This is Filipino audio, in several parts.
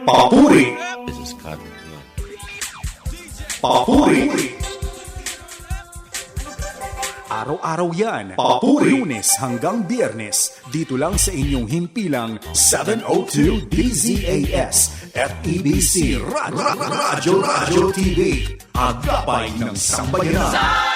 Papuri. This is cut. Papuri. Araw-araw yan. Papuri. Lunes hanggang Biyernes. Dito lang sa inyong himpilang 702 DZAS FEBC Radyo TV. Agapay ng sambayanan.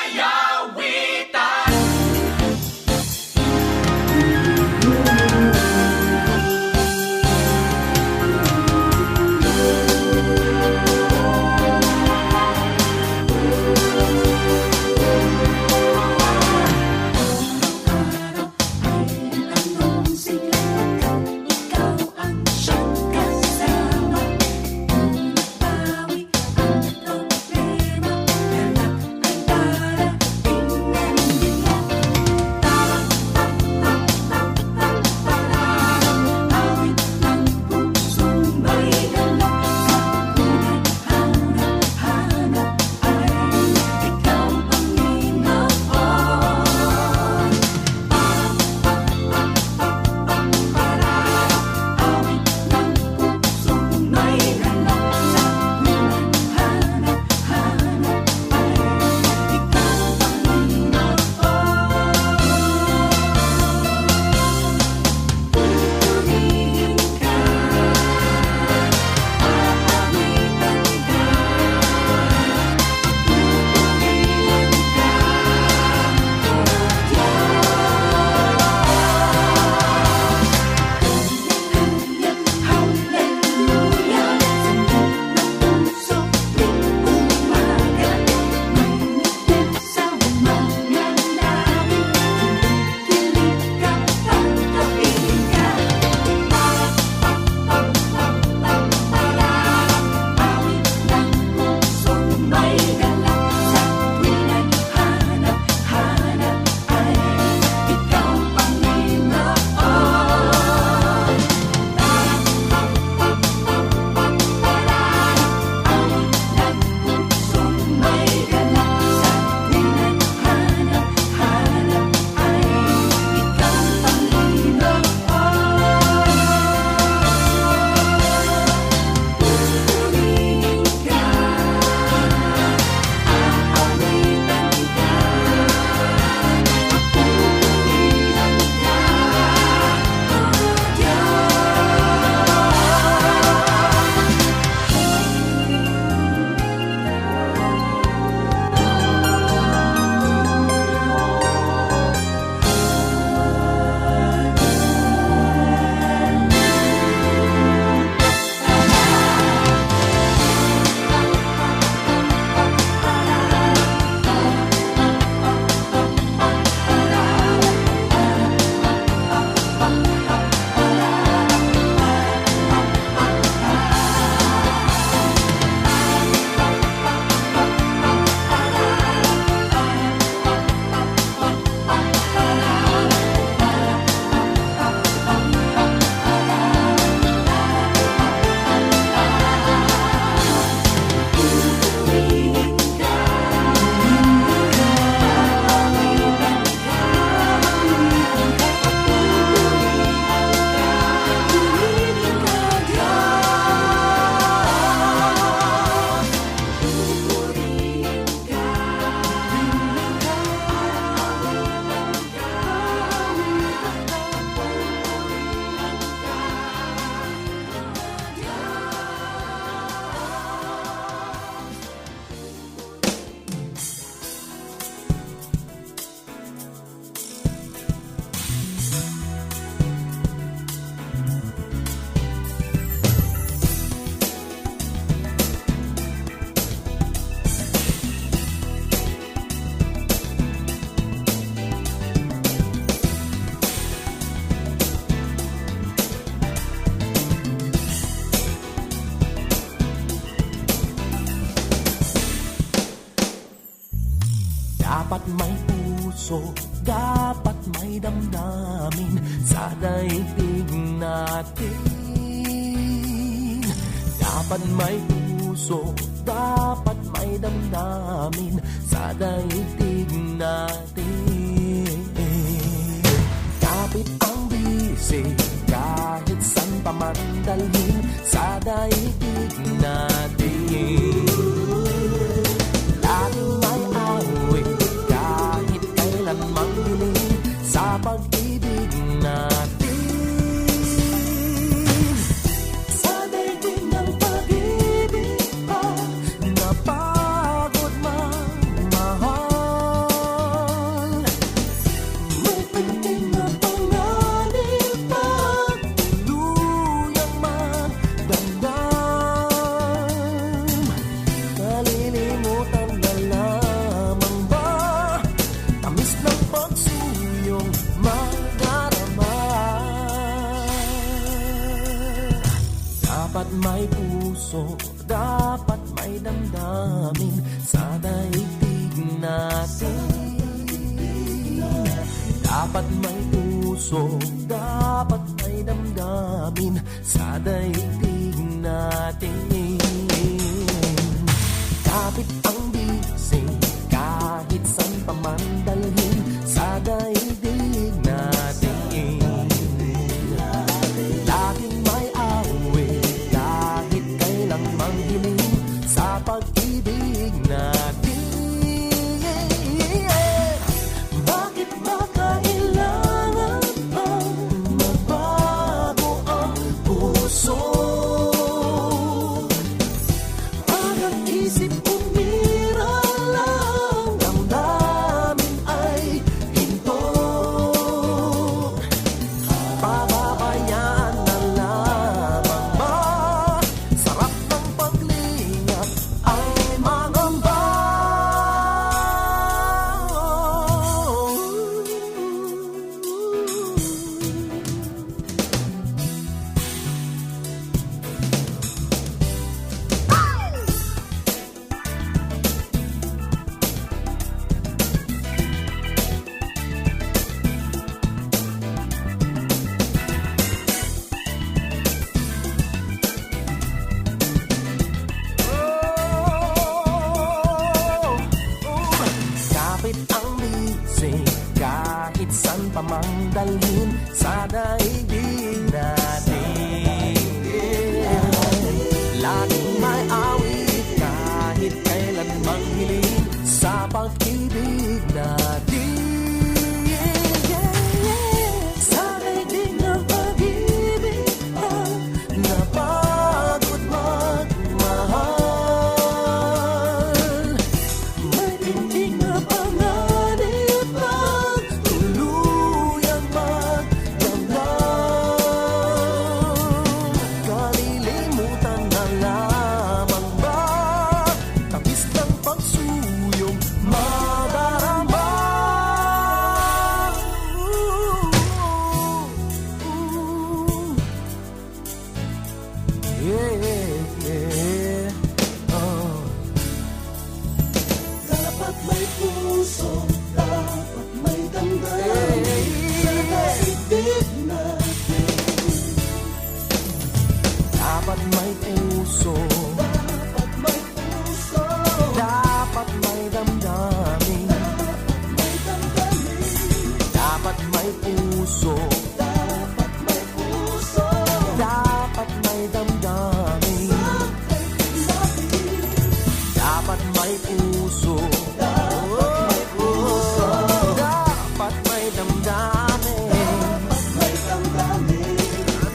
Dapat may puso, dapat may damdamin sa daigdig natin. Dapat may puso, dapat may damdamin sa daigdig natin. Kapit ang bisig, kahit san pa man dalhin sa daigdig Dapat may puso, dapat may damdamin sa daigdig natin. Dapat may puso, dapat may damdamin sa daigdig natin. Kapit ang bisig, kahit san pa man dalhin sa daigdig natin. Laging may awit, kahit kailang manghiling sa pag-ibig natin. Bakit ba kailangan pang magbago ang puso? Parang isip umira lang, damdamin ay hinto. Pababayaan na lamang ba? Sarap ng paglingap ay mangamba. Kapit ang bisig, kahit san pa mang dalhin sa daigdig natin. Laging may awit, kahit kailan manghiling sa pag-ibig natin. Sa daigdig ng pag-ibig ang napagod magmahal. May tindig na panganib ang tuluyang magdamdam. Kalilimutan na lamang ba? Tamis ng pagsuyong madarama. Yeah. Oh. Dapat may puso, dapat may damdamin sa daigdig natin. Dapat may puso, dapat may puso, dapat may damdamin, dapat may puso, dapat may puso, dapat may damdamin, dapat may puso, dapat may damdamin,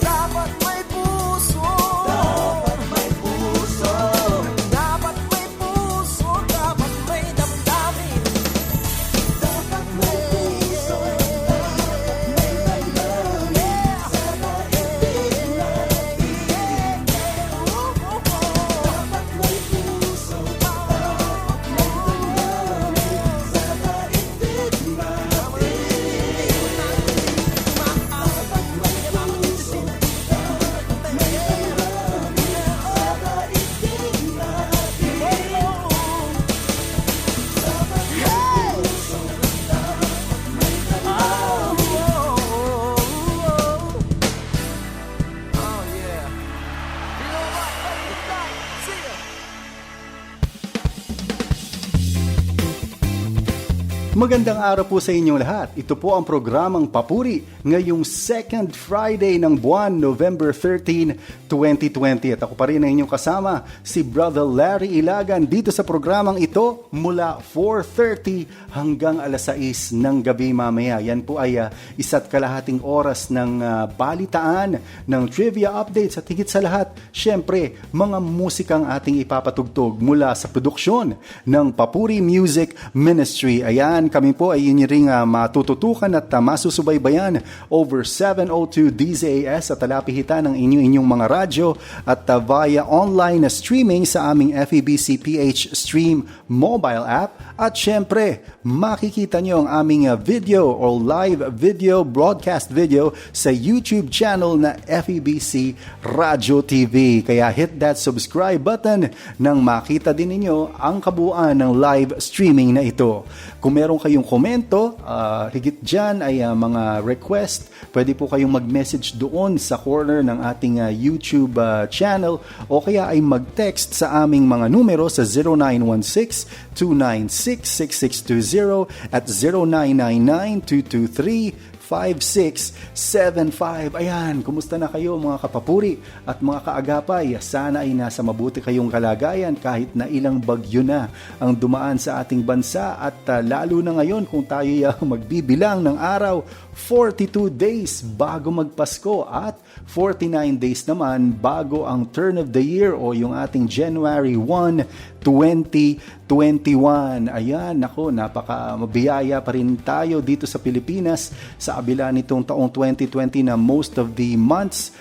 dapat may puso, dapat may puso, dapat may puso, dapat may damdamin, dapat may puso, Magandang araw po sa inyong lahat. Ito po ang programang Papuri ngayong second Friday ng buwan, November 13, 2020. At ako pa rin ang inyong kasama, si Brother Larry Ilagan dito sa programang ito mula 4:30 hanggang alas 6 ng gabi mamaya. Yan po ay isa't kalahating oras ng balitaan, ng trivia updates at higit sa lahat, syempre, mga musikang ating ipapatugtog mula sa produksyon ng Papuri Music Ministry. Ayan, kami po ay inyo ring matututukan at masusubaybayan over 702 DZAS sa talapihitan ng inyong mga radyo at via online na streaming sa aming FEBC PH Stream mobile app. At syempre, makikita nyo ang aming video or live video, broadcast video sa YouTube channel na FEBC Radio TV. Kaya hit that subscribe button nang makita din ninyo ang kabuuan ng live streaming na ito. Kung meron kayong komento, higit dyan ay mga request, pwede po kayong mag-message doon sa corner ng ating YouTube channel o kaya ay mag-text sa aming mga numero sa 0916-296-6620 at 0999-223-5675. Ayan, kumusta na kayo mga kapapuri at mga kaagapay? Sana ay nasa mabuti kayong kalagayan kahit na ilang bagyo na ang dumaan sa ating bansa at lalo na ngayon kung tayo magbibilang ng araw, 42 days bago magpasko at 49 days naman bago ang turn of the year o yung ating January 1, 2021. Ayan, nako, napaka mabiyaya pa rin tayo dito sa Pilipinas sa kabila nitong taong 2020 na most of the months,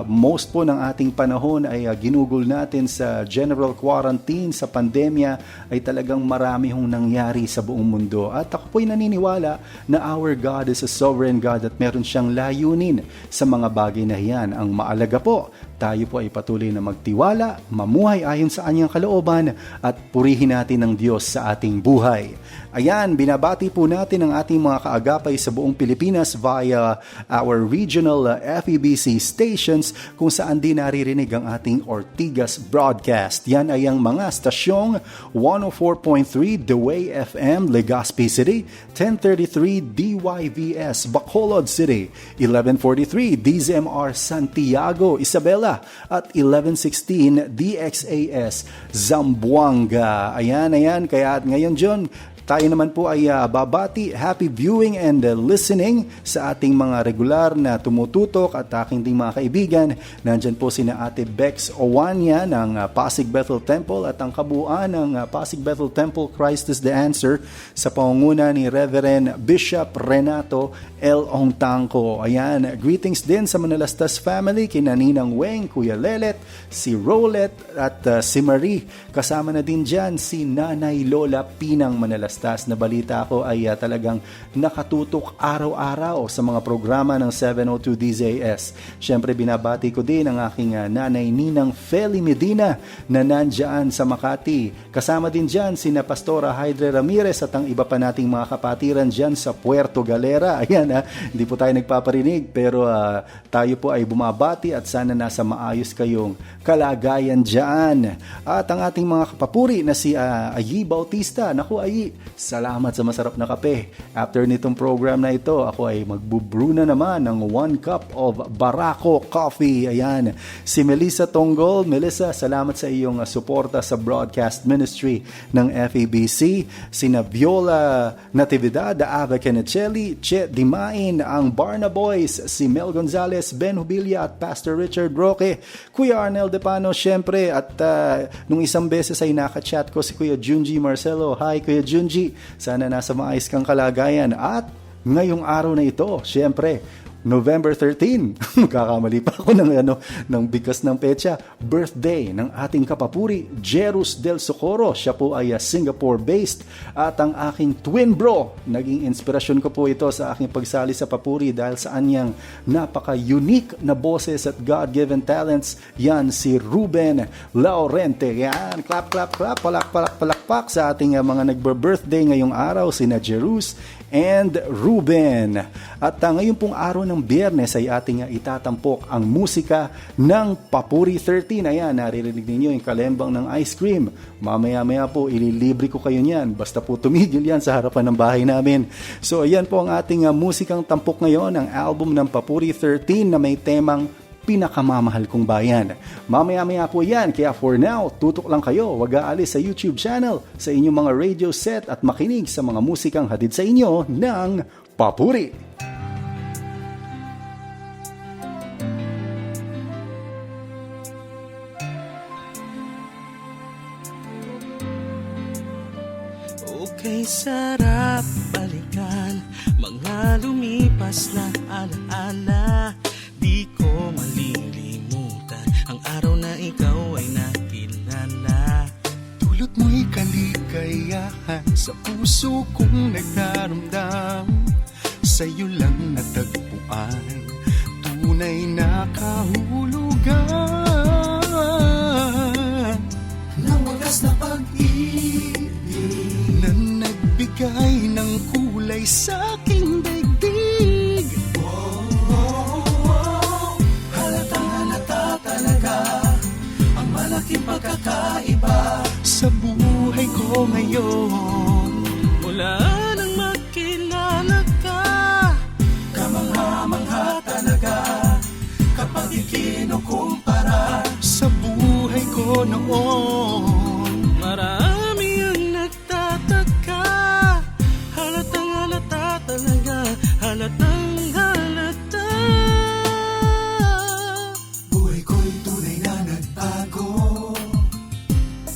most po ng ating panahon ay ginugol natin sa general quarantine, sa pandemya, ay talagang marami hong nangyari sa buong mundo. At ako po'y naniniwala na our God is a sovereign God at meron siyang layunin sa mga bagay na yan. Ang maalaga po, tayo po ay patuloy na magtiwala, mamuhay ayon sa anyang kalooban at purihin natin ang Diyos sa ating buhay. Ayan, binabati po natin ang ating mga kaagapay sa buong Pilipinas via our regional FEBC stations kung saan din naririnig ang ating Ortigas broadcast. Yan ay ang mga stasyong 104.3 The Way FM, Legazpi City, 1033 DYVS, Bacolod City, 1143 DZMR Santiago, Isabela, at 1116 DXAS Zamboanga. Ayan, kaya ngayon John, tayo naman po ay babati, happy viewing and listening sa ating mga regular na tumututok at aking ding mga kaibigan. Nandyan po sina Ate Bex Owania ng Pasig Bethel Temple at ang kabuuan ng Pasig Bethel Temple Christ is the Answer sa pangunguna ni Reverend Bishop Renato L. Ongtangco. Ayan, greetings din sa Manalastas family, kina Ninang Weng, Kuya Lelet, si Rolet at si Marie. Kasama na din dyan si Nanay Lola Pinang Manalastas. Na balita ko ay talagang nakatutok araw-araw sa mga programa ng 702 DZAS. Siyempre binabati ko din ang aking nanay Ninang Feli Medina na nandyan sa Makati. Kasama din dyan si Pastora Hydre Ramirez at ang iba pa nating mga kapatiran dyan sa Puerto Galera. Ayan, hindi po tayo nagpaparinig pero tayo po ay bumabati at sana nasa maayos kayong kalagayan dyan. At ang ating mga kapapuri na si Ayi Bautista. Naku Ayi, salamat sa masarap na kape. After nitong program na ito, ako ay magbubrew na naman ng 1 cup of Barako coffee. Ayan. Si Melissa Tonggol. Melissa, salamat sa iyong suporta sa broadcast ministry ng FEBC. Sina Viola Natividad, Ava Canicelli, Che Dimain, ang Barna Boys, si Mel Gonzalez, Ben Hubilia at Pastor Richard Roque, Kuya Arnel Depano, syempre, at nung isang beses ay nakachat ko si Kuya Junji Marcelo. Hi Kuya Junji, sana nasa maayos kang kalagayan. At ngayong araw na ito, syempre, November 13, kakamali pa ako ng bigkas ng petsa, birthday ng ating kapapuri, Jerus Del Socorro. Siya po ay Singapore-based at ang aking twin bro. Naging inspirasyon ko po ito sa aking pagsali sa papuri dahil sa anyang napaka-unique na boses at God-given talents. Yan si Ruben Laurente. Yan, clap, clap, clap, palakpak sa ating mga nagbe-birthday ngayong araw, sina Jerus and Ruben. At ngayon pong araw ng Biyernes ay ating itatampok ang musika ng Papuri 13. Ayan, naririnig ninyo yung kalembang ng ice cream. Mamaya-maya po, ililibre ko kayo niyan. Basta po tumigil yan sa harapan ng bahay namin. So, ayan po ang ating musikang tampok ngayon, ang album ng Papuri 13 na may temang Pinakamamahal Kong Bayan. Mamaya-maya po yan, kaya for now, tutok lang kayo, wag aalis sa YouTube channel, sa inyong mga radio set at makinig sa mga musikang hatid sa inyo ng Papuri. kay sarap balikan mga lumipas na alaala. Di ko malilimutan ang araw na ikaw ay nakilala. Dulot mo'y kaligayahan sa puso kong nagdaramdam. Sa'yo lang natagpuan tunay na kahulugan ng wagas na pag-ibig na nagbigay ng kulay sa aking daigdig. Halatang halata talaga ang malaking pagkakaiba sa buhay ko ngayon. Mula nang makilala ka, kamangha-mangha talaga kapag ikinukumpara sa buhay ko noon. marami ang nagtataka. Halatang halata talaga, halatang halata. Buhay ko'y tunay na nagbago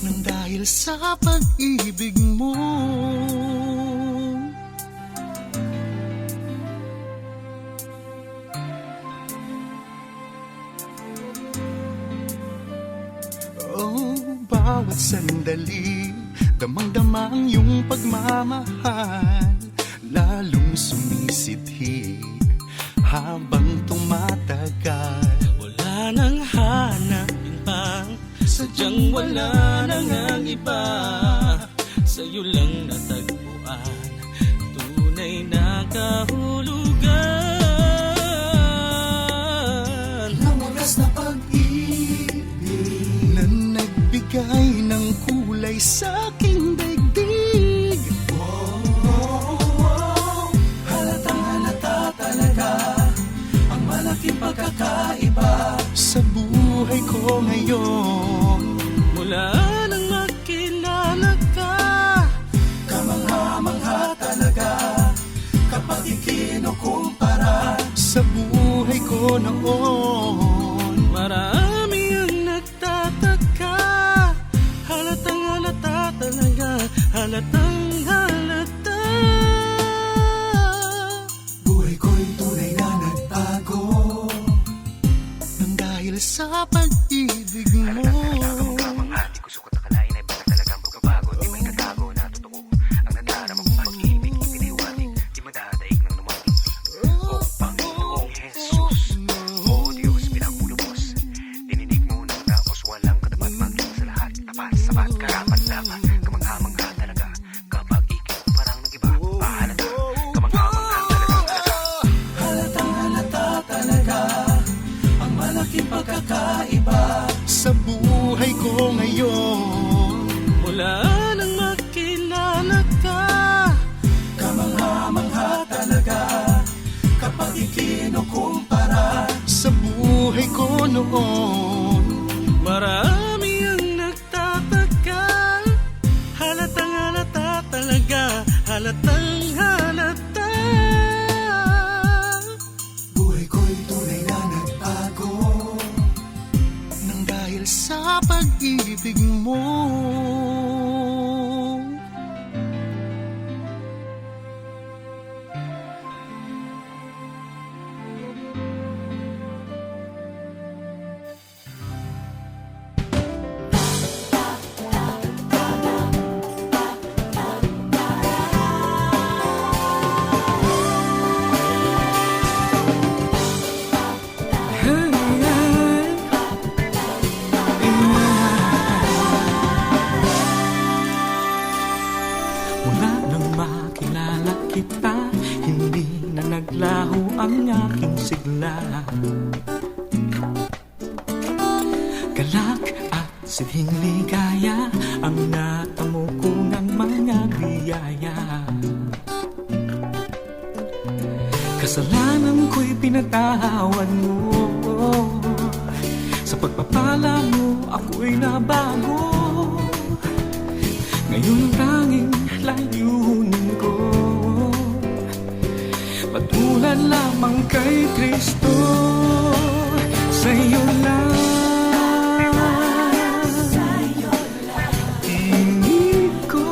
nang dahil sa pag-ibig mo. Oh, bawat sandali damang-dama ang iyong pagmamahal, lalong sumisidhi habang tumatagal. Wala nang hanapin pang sadyang wala nang ang iba. Sa'yo lang natagpuan tunay na kahulugan Ng wagas na pag-ibig na nagbigay ng kulay sa aking daigdig. Halatang halata talaga ang malaking pagkakaiba sa buhay ko ngayon. mula nang makilala ka. Kamangha-mangha talaga kapag ikinukumpara sa buhay ko noon. Marami ang nagtataka. Halatang halata talaga, halatang halata. Buhay ko'y tunay na nagbago nang dahil sa pag-ibig mo. Di ko sukot akalain ay baka talagang pagbabago. Di may natago na totoo ang nadarama kong pag-ibig. Ipiniwating, di madadaig ng lumating. O Panginoong Jesus, O Diyos, pinagulubos. Dininig mo ng tapos walang katapat maging sa lahat. Tapat, sapat, karapat, dapat. Kamangha-mangha talaga kapag ikit parang nag-iba. Pahalata, kamangha-mangha talagang talaga. Halatang halata talaga ang malaking pagkakaiba sa buhay ko ngayon. Mula nang makilala ka. Kamangha-mangha talaga kapag ikinukumpara sa buhay ko noon. Marami ang nagtataka. Halatang halata talaga, halatang halata. Buhay ko'y tunay na nagbago nang dahil sa pag-ibig mo. Mula nang makilala kita, hindi na naglaho ang aking sigla. Galak at sidhing ligaya ang natamo ko ng mga biyaya. Kasalanan ko'y pinatawad mo. Sa pagpapala mo ako'y nabago. Ngayon tanging layunin ko, patulan lamang kay Kristo. Sa'yo lang hingin ko.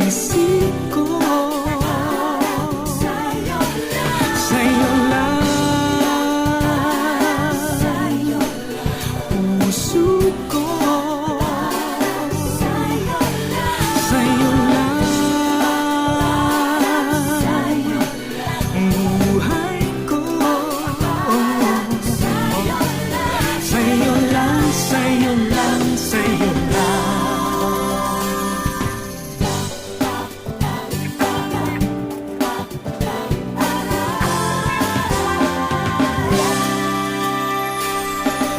isip ko. Sa'yo lang, puso ko. Sa'yo lang, buhay ko. Sa'yo lang, sa'yo lang, sa'yo lang.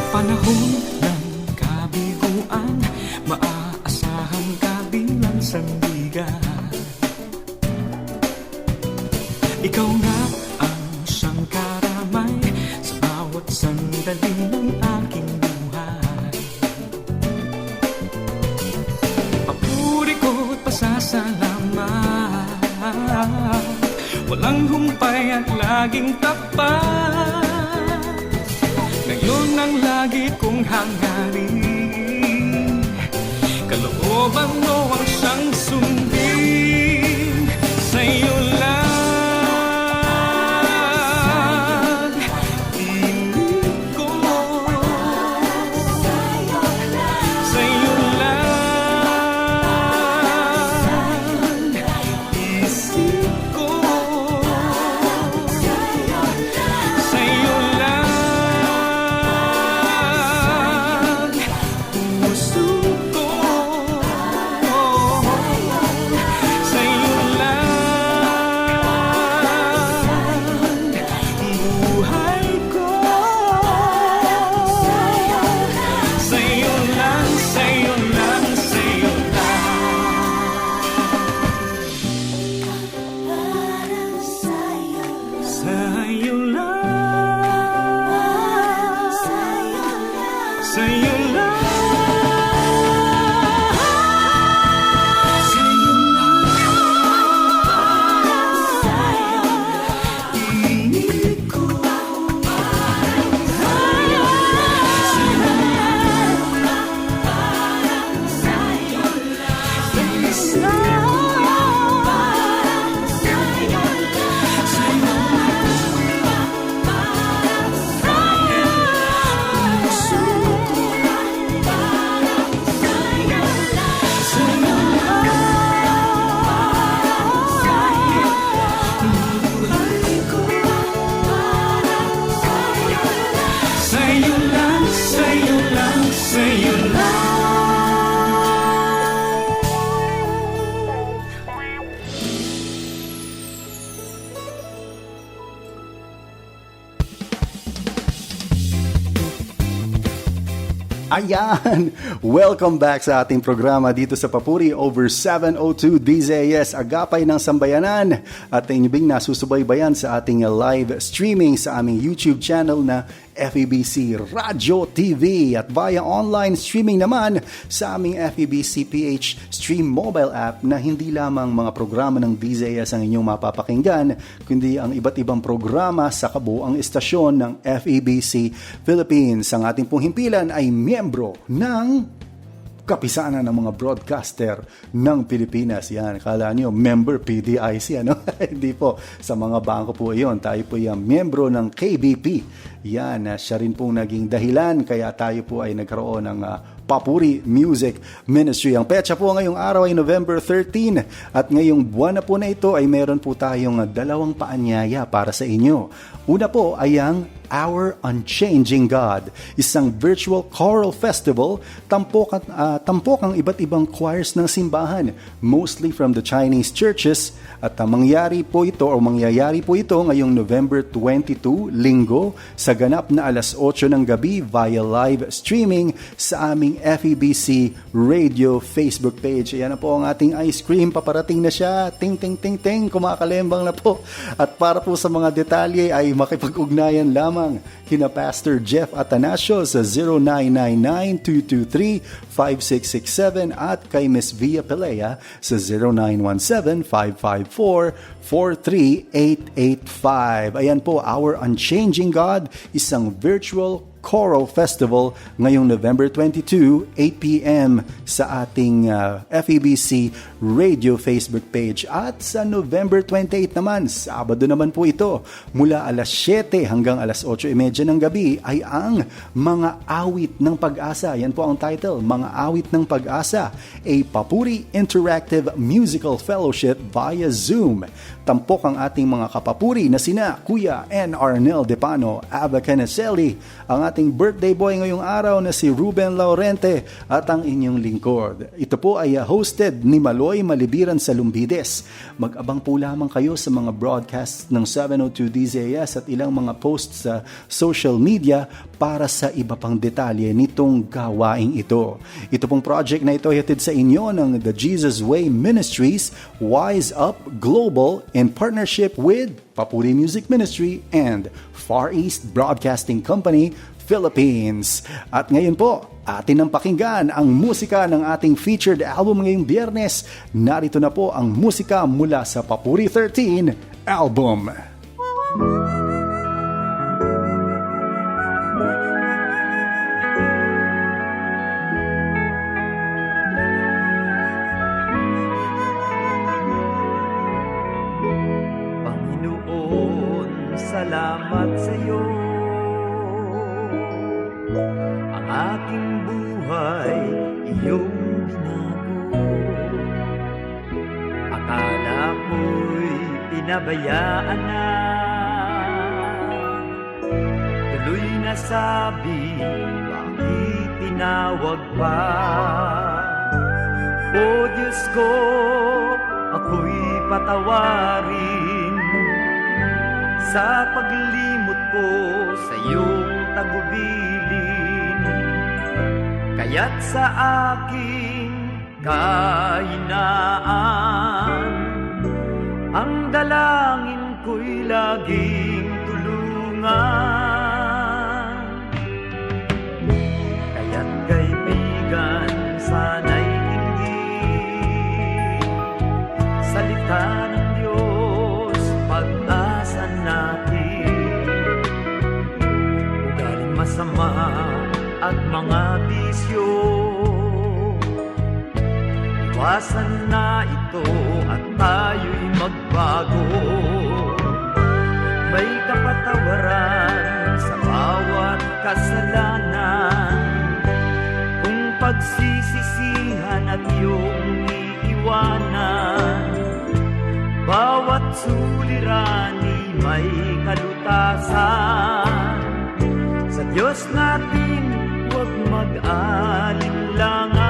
Panahon ng kabiguan, maaasahan ka bilang sandigan. Ikaw nga ang siyang karamay sa bawat sandali ng aking buhay. Papuri ko't pasasalamat, walang humpay at laging tapat. Ngayon ang lagi kong hangarin, kalooban mo ang siyang sundin. Sa'yo lang, piling ko. Sa'yo lang, isip ko. Sa'yo lang, puso ko. Sa'yo lang, buhay ko. Sa'yo lang, sa'yo lang, sa'yo lang. Sa'yo lang, sa'yo lang. Sa'yo lang, piling ko. Sa'yo Sa'yo lang, sa'yo lang, sa'yo lang. Ayan! Welcome back sa ating programa dito sa Papuri over 702 DZS, Agapay ng Sambayanan. At inyong nasusubaybayan sa ating live streaming sa aming YouTube channel na FEBC Radio TV at via online streaming naman sa aming FEBC PH Stream mobile app na hindi lamang mga programa ng DZS ang inyong mapapakinggan, kundi ang iba't ibang programa sa kabuang istasyon ng FEBC Philippines. Ang ating pong himpilan ay miyembro ng kapisanan ng mga broadcaster ng Pilipinas. Yan, kala nyo, member PDIC, ano? Hindi po. Sa mga bangko po iyon. Tayo po yung miyembro ng KBP. Yan, siya rin pong naging dahilan kaya tayo po ay nagkaroon ng Papuri Music Ministry. Ang petsa po ngayong araw ay November 13 at ngayong buwan na po na ito ay meron po tayong dalawang paanyaya para sa inyo. Una po ay ang Our Unchanging God, isang virtual choral festival, tampok ang iba't ibang choirs ng simbahan, mostly from the Chinese churches, at mangyayari po ito ngayong November 22, Linggo, sa ganap na alas 8 ng gabi via live streaming sa aming FEBC Radio Facebook page. Ayan na po ang ating ice cream, paparating na siya, ting ting ting ting, kumakalembang na po. At para po sa mga detalye ay makipag-ugnayan lamang kina Pastor Jeff Atanasio sa 0999-223-5667 at kay Miss Via Pelea sa 0917-554-43885. Ayan po, Our Unchanging God, isang virtual Choral Festival ngayong November 22, 8 p.m. sa ating FEBC Radio Facebook page. At sa November 28 naman, Sabado naman po ito, mula alas 7 hanggang alas 8:30 ng gabi ay ang Mga Awit ng Pag-asa. Yan po ang title, Mga Awit ng Pag-asa, a Papuri Interactive Musical Fellowship via Zoom. Tampok ang ating mga kapapuri na sina Kuya N. Arnel Depano, Ava Canacelli, ang ating birthday boy ngayong araw na si Ruben Laurente at ang inyong lingkod. Ito po ay hosted ni Maloy Malibiran sa Lumbides. Mag-abang po lamang kayo sa mga broadcasts ng 702 DZS at ilang mga posts sa social media para sa iba pang detalye nitong gawaing ito. Ito pong project na ito ay hatid sa inyo ng The Jesus Way Ministries, Wise Up Global, in partnership with Papuri Music Ministry and Far East Broadcasting Company, Philippines. At ngayon po, atin ang pakinggan ang musika ng ating featured album ngayong Biyernes. Narito na po ang musika mula sa Papuri 13 album. Salamat sa iyo. Ang aking buhay iyong binago. Akala ko'y pinabayaan na. Tuloy na sabi, bakit tinawag pa? O Diyos ko, ako'y patawarin sa paglimot ko sa iyong tagubilin. Kaya't sa aking kahinaan, ang dalangin ko'y laging tulungan. Kaya't kaibigan, sana'y inggit, salita ng Diyos, pag-asa natin. Ugaling masama at mga bisyo, iwasan na ito at tayo'y magbago. May kapatawaran sa bawat kasalanan, kung pagsisisihan at iyong iiwanan. Bawat suliranin may kalutasan. Sa Diyos natin huwag mag-alinlangan.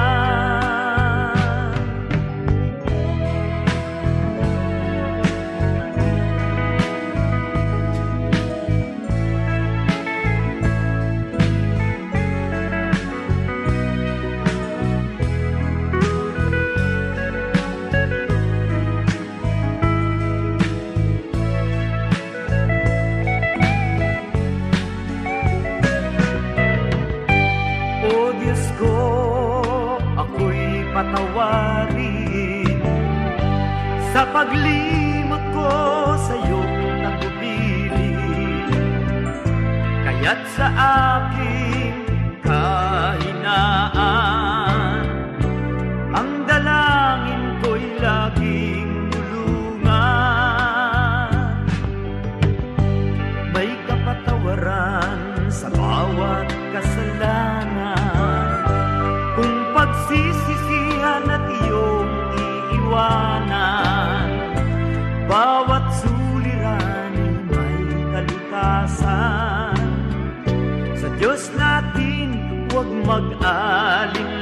Patawarin sa paglimot ko sa iyong tagubilin. Kaya't sa aking kahinaan, ang dalangin ko'y laging tulungan. May kapatawaran sa bawat kasalanan, kung pagsisisihan at iyong iiwanan. Bawat suliranin may kalutasan. Sa Diyos natin huwag mag-alin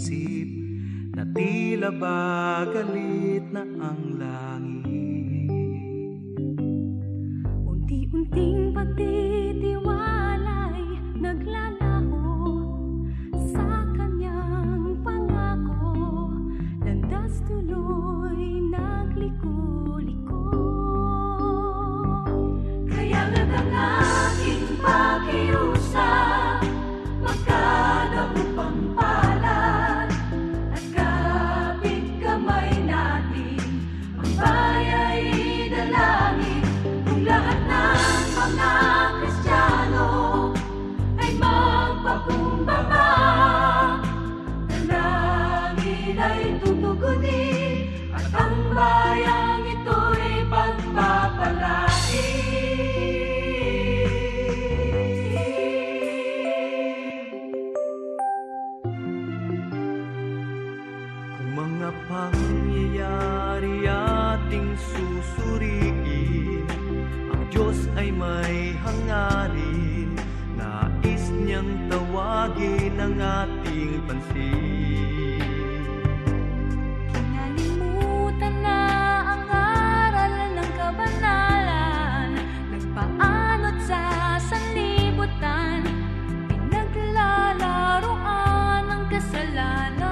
isip na tila ba galit na ang langit. Unti-unting pagtitiwala'y naglalaho sa kanyang pangako. Landas tuloy nagliko-liko. Kaya nga't ang aking pakiusap, magkadaupang palad at kapit kamay natin, ang baya'y dalangin. Kung lahat ng mga Kristiyano ay magpakumbaba, dalangin ay tutugunin at ang bayang ito'y pagpapalain. Kung mga pangyayari ating susuriin, ang Diyos ay may hangarin, nais niyang tawagin ang ating pansin. Kinalimutan na ang aral ng kabanalan, nagpaanot sa sanlibutan, pinaglalaroan ang kasalanan.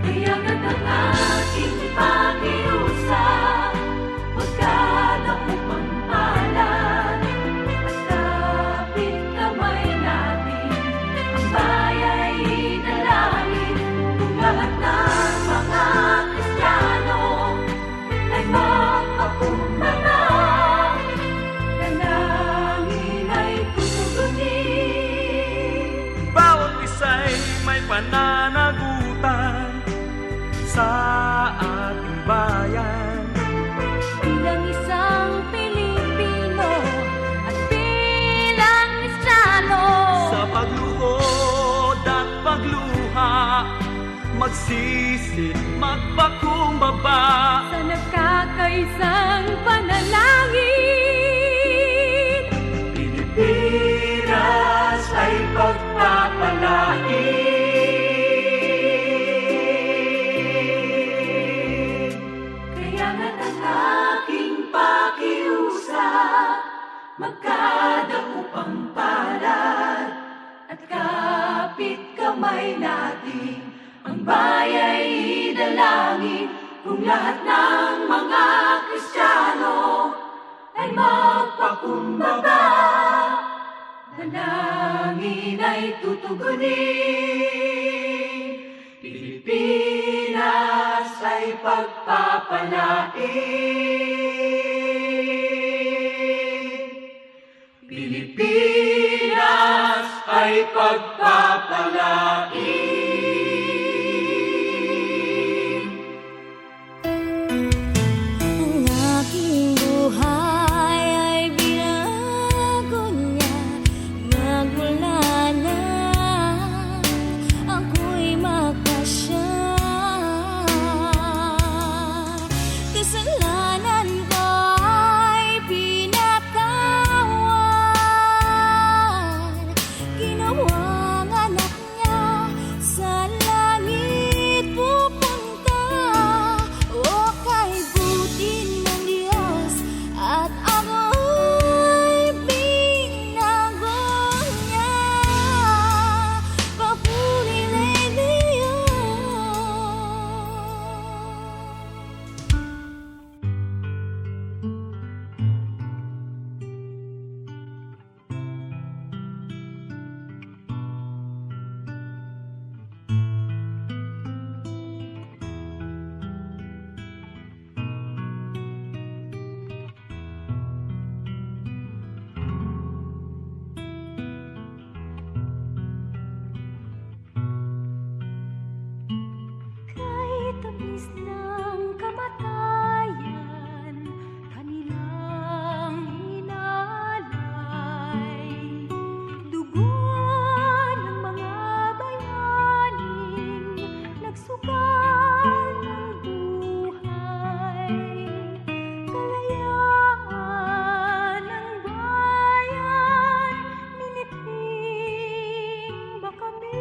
Kaya nga't ang aking pakiusap, magkadaupang palad at kapit kamay natin, ang baya'y dalangin. Kung lahat ng mga Kristiyano ay magpakumbaba, dalangin ay tutugunin. Bawat isa'y may pananagutan sa ating bayan. Bilang isang Pilipino at bilang Kristiyano, Sa pagluhod at pagluha, magsisid, magpakumbaba. sa nagkakaisang panalangin, Pilipinas ay pagpapalain. kaya nga't ang aking pakiusap, magkadaupang palad at kapit kamay natin, ang baya'y dalangin. Kung lahat ng mga Kristiyano ay magpakumbaba, dalangin ay tutugunin. Pilipinas ay pagpapalain. Pilipinas ay pagpapalain. Ang aking buhay ay binago niya, magmula na ako'y magpasya. Kasalanan ko ay pinatawan, ginawang anak niya, sa langit pupunta. O kay buti ng Diyos at ako'y binago niya. Papuri Lelio. Kay tamis ng kamatayan, kanilang hinalay, dugo ng mga bayaning nagsugal ng buhay. Kalayaan ng bayan, nilithing ba kami?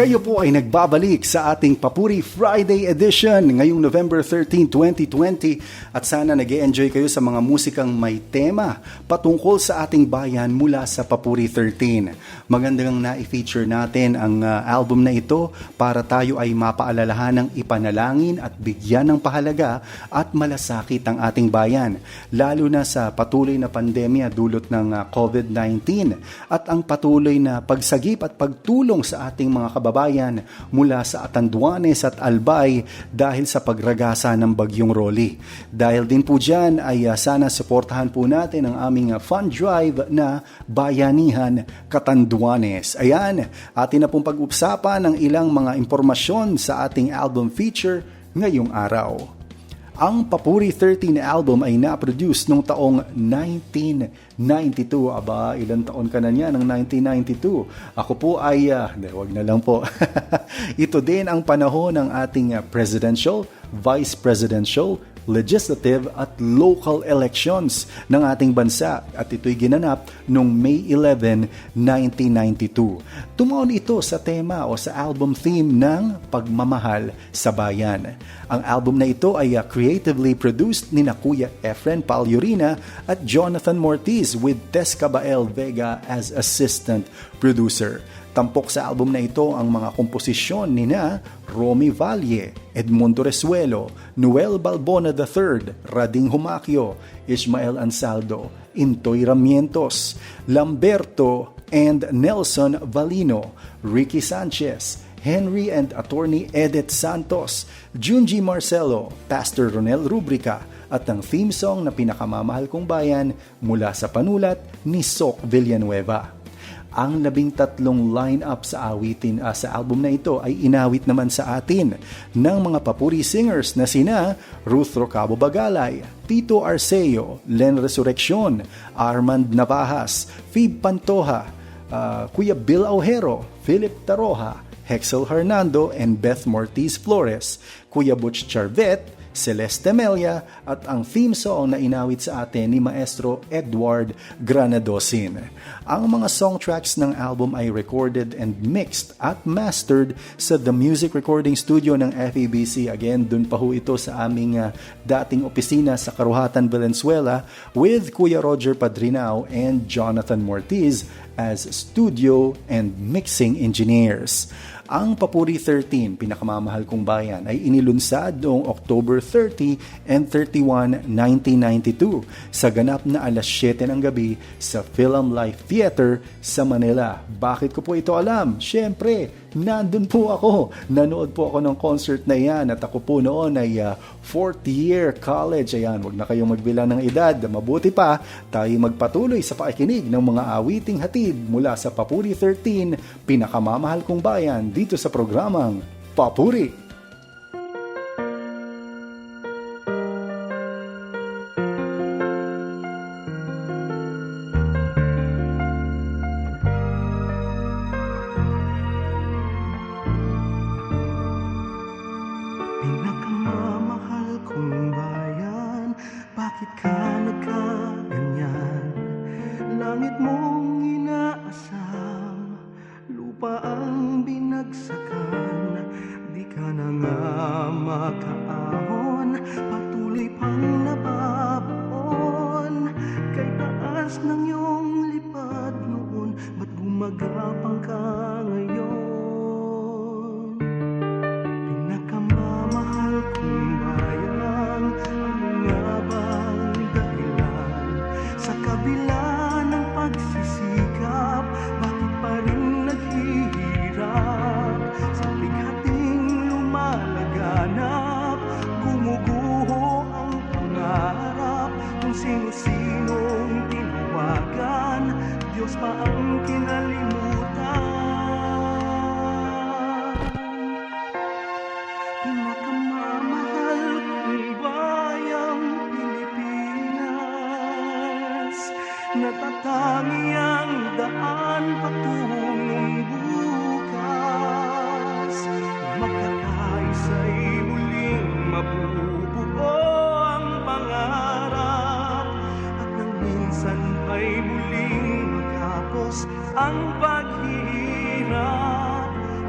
Kayo po ay nagbabalik sa ating Papuri Friday edition ngayong November 13, 2020 at sana nag-e-enjoy kayo sa mga musikang may tema patungkol sa ating bayan mula sa Papuri 13. Magandang na-feature natin ang album na ito para tayo ay mapaalalahan ng ipanalangin at bigyan ng pahalaga at malasakit ang ating bayan, lalo na sa patuloy na pandemya dulot ng COVID-19 at ang patuloy na pagsagip at pagtulong sa ating mga kababayan mula sa Atanduanes at Albay dahil sa pagragasa ng Bagyong Rolly. Dahil din po dyan ay sana suportahan po natin ang aming fund drive na Bayanihan Catanduanes. Ayan, atin na pong pag-usapan ng ilang mga impormasyon sa ating album feature ngayong araw. Ang Papuri 13 album ay na-produce noong taong 1992. Aba, ilang taon ka na niya ng 1992? Ako po ay, wag na lang po. Ito din ang panahon ng ating presidential, vice presidential, legislative at local elections ng ating bansa at ito'y ginanap noong May 11, 1992. Tumaon ito sa tema o sa album theme ng pagmamahal sa bayan. Ang album na ito ay creatively produced ni na Kuya Efren Palyurina at Jonathan Mortiz with Tess Cabael Vega as assistant producer. Tampok sa album na ito ang mga komposisyon ni na Romy Valle, Edmundo Resuelo, Noel Balbona III, Rading Humaquio, Ismael Ansaldo, Intoy Ramientos, Lamberto and Nelson Valino, Ricky Sanchez, Henry and Attorney Edith Santos, Junji Marcelo, Pastor Ronel Rubrica, at ang theme song na Pinakamamahal Kong Bayan mula sa panulat ni Sok Villanueva. Ang 13 line-up sa awitin sa album na ito ay inawit naman sa atin ng mga papuri singers na sina Ruth Rocabo Bagalay, Tito Arceo, Len Resurreccion, Armand Navajas, Phoebe Pantoja, Kuya Bill Aujero, Philip Taroja, Hexel Hernando and Beth Mortiz Flores, Kuya Butch Charvet, Celeste Melia at ang theme song na inawit sa atin ni Maestro Edward Granadosin. Ang mga song tracks ng album ay recorded and mixed at mastered sa The Music Recording Studio ng FEBC. Again, dun pa ho ito sa aming dating opisina sa Karuhatan, Valenzuela with Kuya Roger Padrinao and Jonathan Mortiz as studio and mixing engineers. Ang Papuri 13, Pinakamamahal Kong Bayan, ay inilunsad noong October 30 and 31, 1992 sa ganap na alas 7 ng gabi sa Film Life Theater sa Manila. Bakit ko po ito alam? Siyempre, nandun po ako. Nanood po ako ng concert na yan at ako po noon ay 4th year college. Ayan, wag na kayong magbilang ng edad. Mabuti pa, tayo magpatuloy sa pakikinig ng mga awiting hatid mula sa Papuri 13, Pinakamamahal Kong Bayan dito sa programang Papuri. Pinakamamahal kong bayan, bakit ka nagkaganyan? Langit mong inaasam, lupa ang binagsakan. Di ka na nga makaahon, patuloy pang nababaon. Kay taas ng iyong lipad noon, ba't gumagapang ka ngayon? Pinakamamahal kong bayan, ano nga bang dahilan? Sa kabila ng pagsisikap, bakit pa rin naghihirap? Sa bighating lumalaganap, gumuguho ang pangarap. Kung sino-sinong tinawagan, Diyos pa ang kinalimutan. Pinakamamahal kong bayang Pilipinas, natatangi ang daan patungong bukas. Magkakaisa'y muling mabubuo ang pangarap, at nang minsan ay muling magtapos ang paghihirap.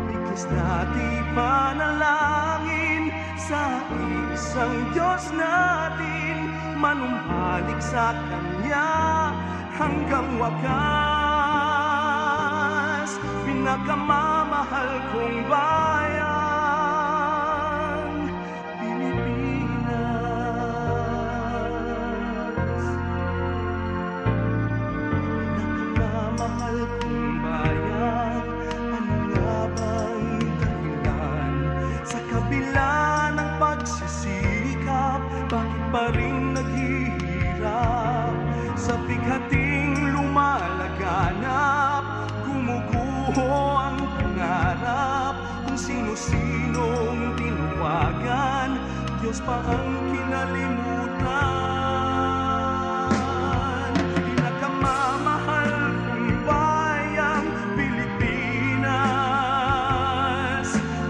Bigkis natin panalangin sa isang Diyos natin, manumbalik sa Kanya hanggang wakas. Pinakamamahal kong bayan, Pilipinas. Pinakamamahal kong bayan, ano nga bang dahilan? Sa kabila ng pagsisikap, bakit pa rin naghihirap? Sa bighating lumalaganap, gumuguho ang pangarap. Kung sino-sinong tinawagan, Diyos pa ang kinalimutan. Pinakamamahal kong bayang Pilipinas,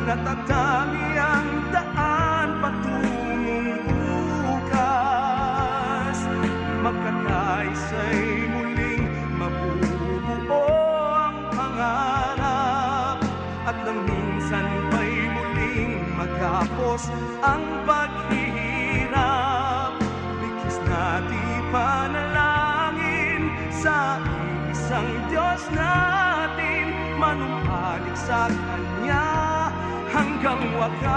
natatangi ang daan patungong bukas. Magkakaisa'y muling mabubuo ang pangarap, at nang minsan pa'y muling magkapos ang paghihirap. Bigis natin panalangin sa isang Diyos natin, manumbalik sa Kanya hanggang wakas.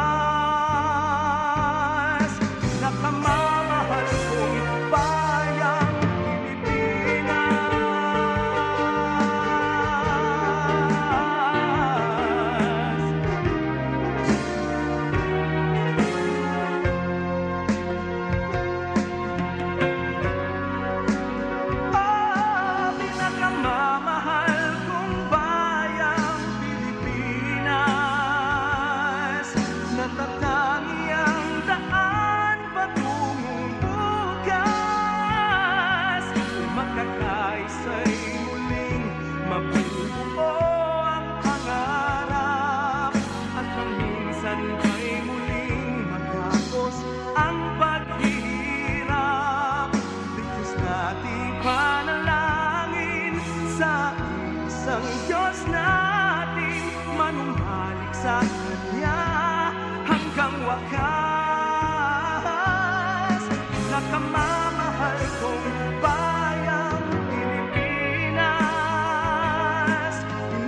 Nakamamahal kong bayang Pilipinas. Pinakamamahal kong bayang Pilipinas, natatangi ang daan patungong bukas. Magkakaisa'y muling mabubuo ang pangarap, at nang minsan pa'y muling magkapos ang paghihirap. Bigis natin panalangin sa isang Diyos natin, manumbalik sa Kanya hanggang wakas. Nakamamahal kong bayang Pilipinas,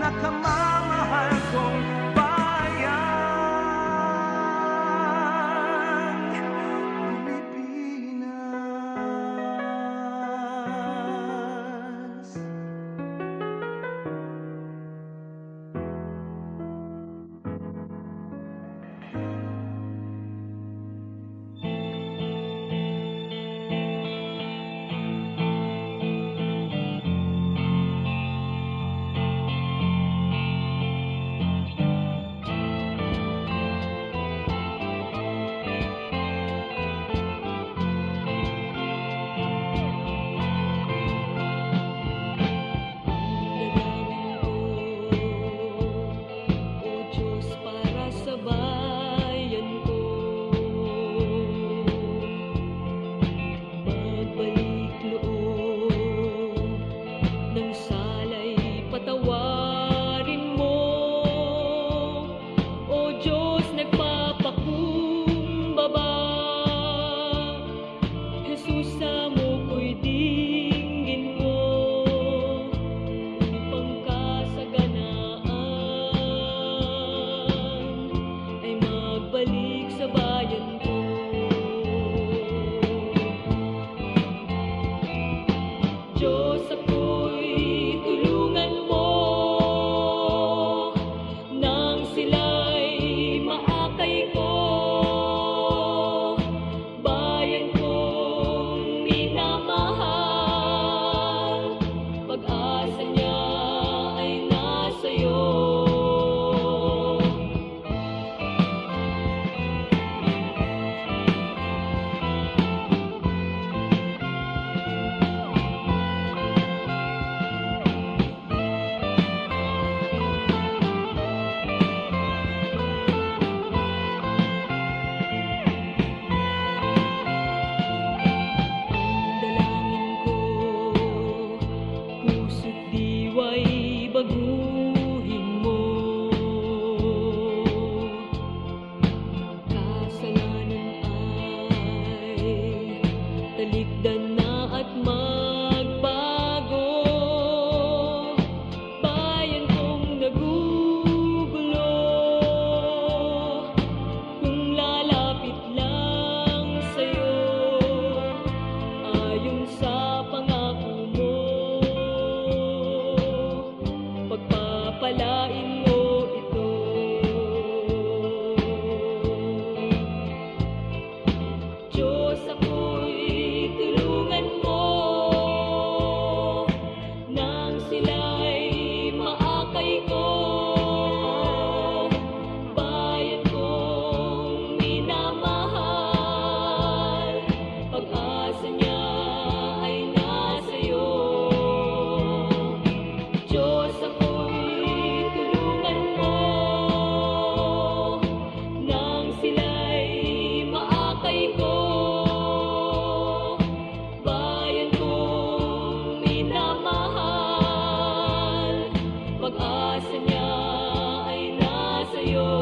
nakamamahal kong bayang Pilipinas. pagpapalain mo ito. Diyos, ako'y tulungan mo nang sila'y maakay ko. Bayan kong minamahal, pag-asa niya ay nasa'yo. Diyos, ako'y tulungan mo nang sila'y maakay ko. Bayan kong minamahal, pag-asa niya ay nasa'yo.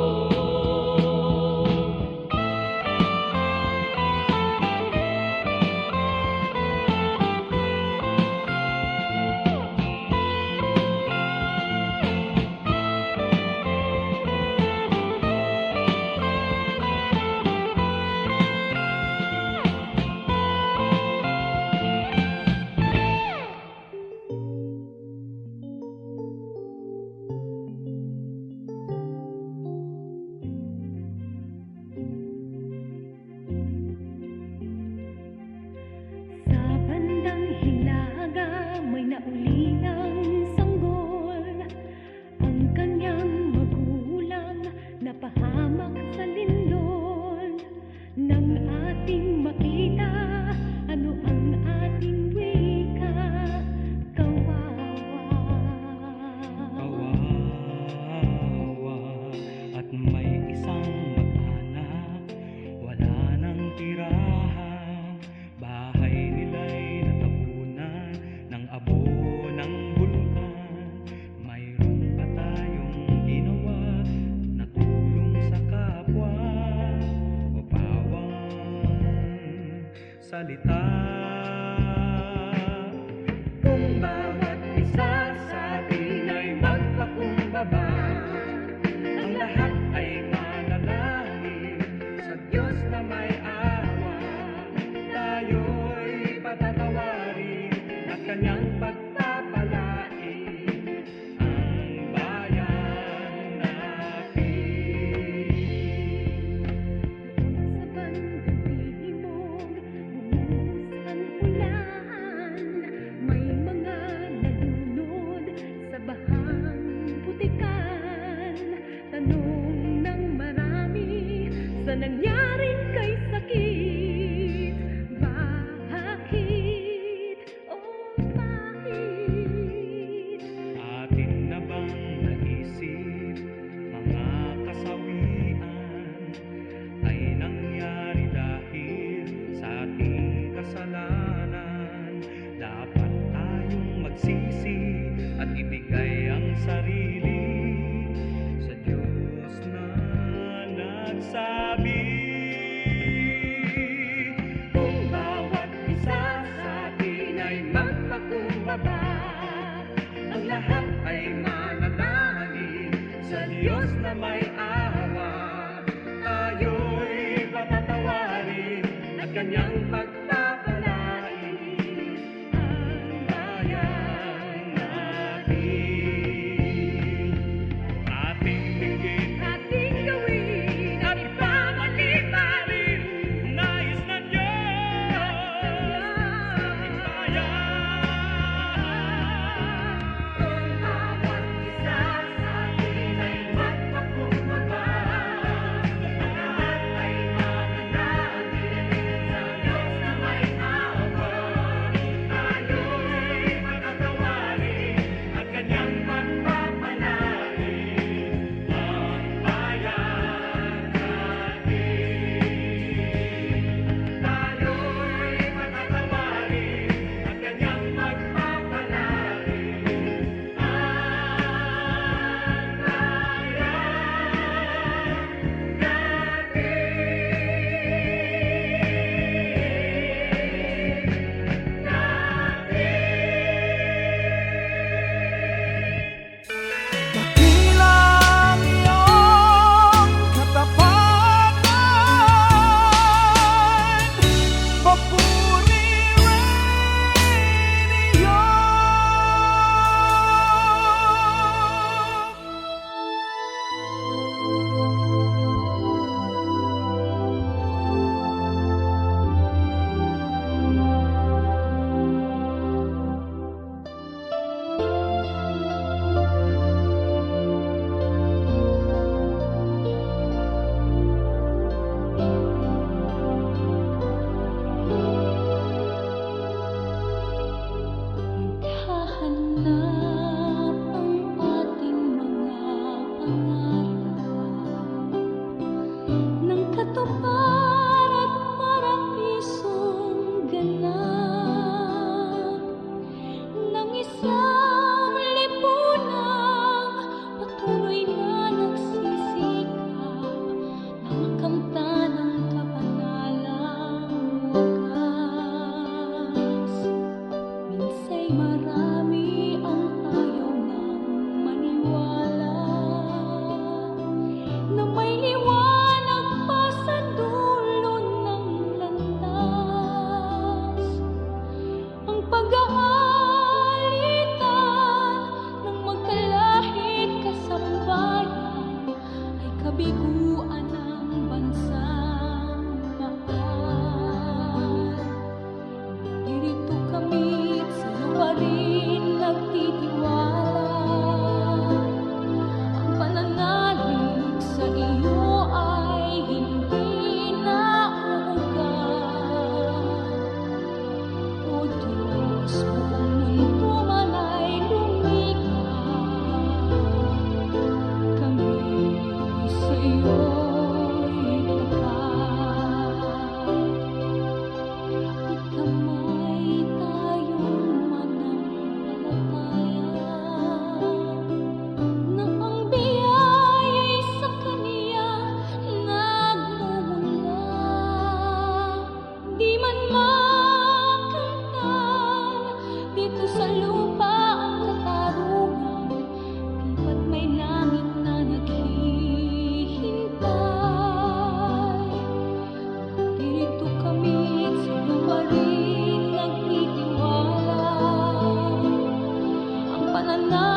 Sa bandang hilaga may naulinang sanggol, ang kanyang magulang napahamak sa lindol. Nang ating makita ano ang ating wika, kawawa. Kawawa at may isang mag-anak, wala nang tirahan. Bahay nila'y natapunan ng abo ng bulkan. Mayroon pa tayong ginawa na tulong sa kapwa o pawang salita. Kung bawat isa sa atin ay magpakumbaba, ang lahat ay manalangin sa Diyos na may awa. Tayo'y patatawarin at kanyang pagpapalain ang bayan natin. Sa bandang timog, bumuhos ang ulan. May mga nalunod sa bahang putikan. Tanong ng marami sa nangyaring kay sakit. Bakit? Oh, bakit? Atin na bang naisip mga kasawian ay nangyari dahil sa ating kasalanan? Dapat tayong magsisi at ibigay ang sarili sa Diyos na nagsabi. Kung bawat isa sa atin ay magpakumbaba, ang lahat ay manalangin sa Diyos na may awa. Tayo'y patatawarin at kanyang pagpapalain ang bayan natin. Ating dinggin, Ating gawin at ipamaliparin nais ng Diyos ating bayan. Kung bawat isa sa atin ay magpakumbaba,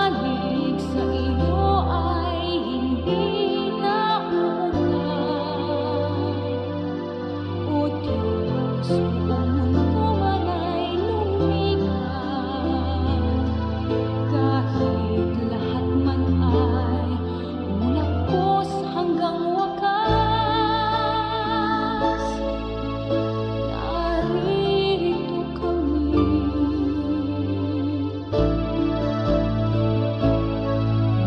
pananalig sa iyo ay hindi na uugat. O Diyos, kung mundo man ay lumikat, kahit lahat man ay umulagpos hanggang wakas, naririto kami.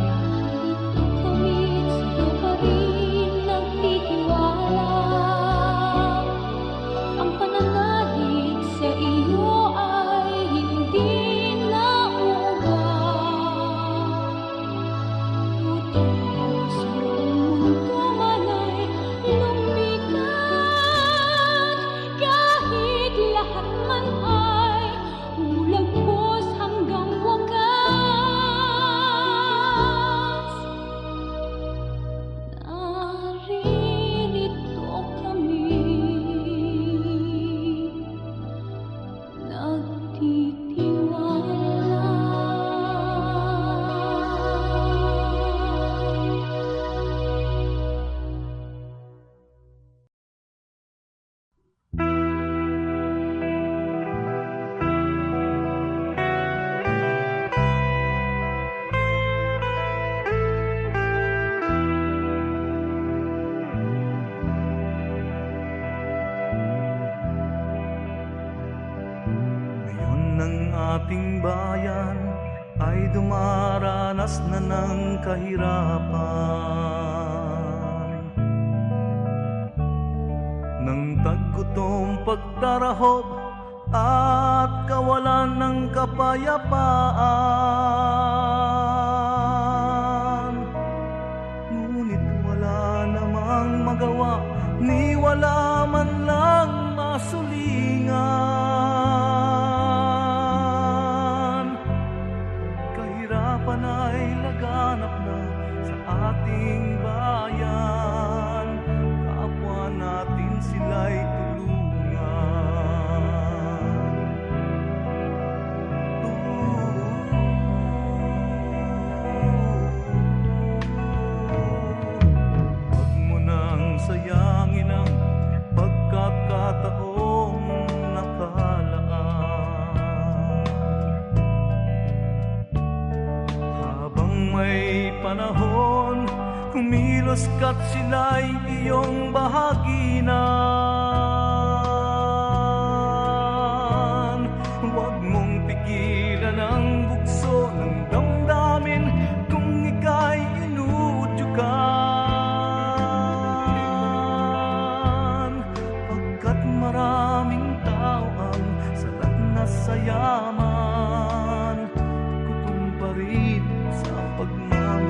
Narito kami, sa'yo pa rin nagtitiwala. Ang pananalig sa iyo ay hindi na uugat. O Diyos, kung mundo man ay lumikat, kahit lahat man ay umulagpos hanggang wakas, naririto kami, Ngayon ng ating bayan ay dumaranas na ng kahirapan, ng taggutom, pagdarahop at kawalan ng kapayapaan. Ngunit wala namang magawa, ni wala man lang masulingan. Kahirapan ay laganap na sa ating bayan, kapwa natin sila'y Huwag mo nang sayangin ang pagkakataong nakalaan. Habang may panahon, kumilos ka't sila'y iyong bahaginan. Huwag mong pigilan ang bugso ng damdamin kung ika'y inuudyukan. Pagkat maraming tao ang salat na sa yaman, gutom pa rin sa pagmamahal.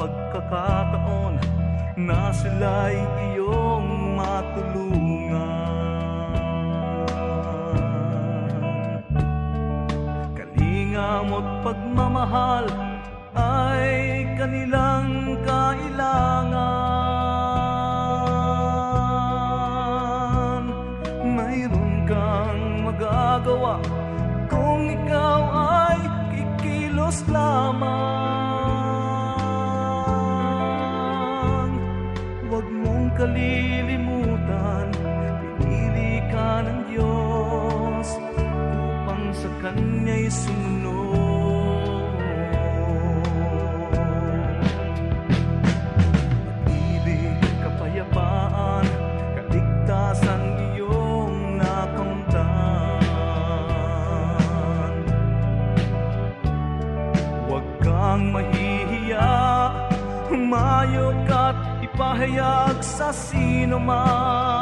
Pagkakataon na sila'y iyong matulungan. Kalinga mo't pagmamahal ay kanilang kailangan. Mayroon kang magagawa kung ikaw ay kikilos lamang. Huwag mong kalilimutan, pinili ka ng Diyos upang sa Kanya'y sumunod. Pag-ibig, kapayapaan, kaligtasan iyong nakamtan. Huwag kang mahihiya, humayo ka't ipahayag sa sino man.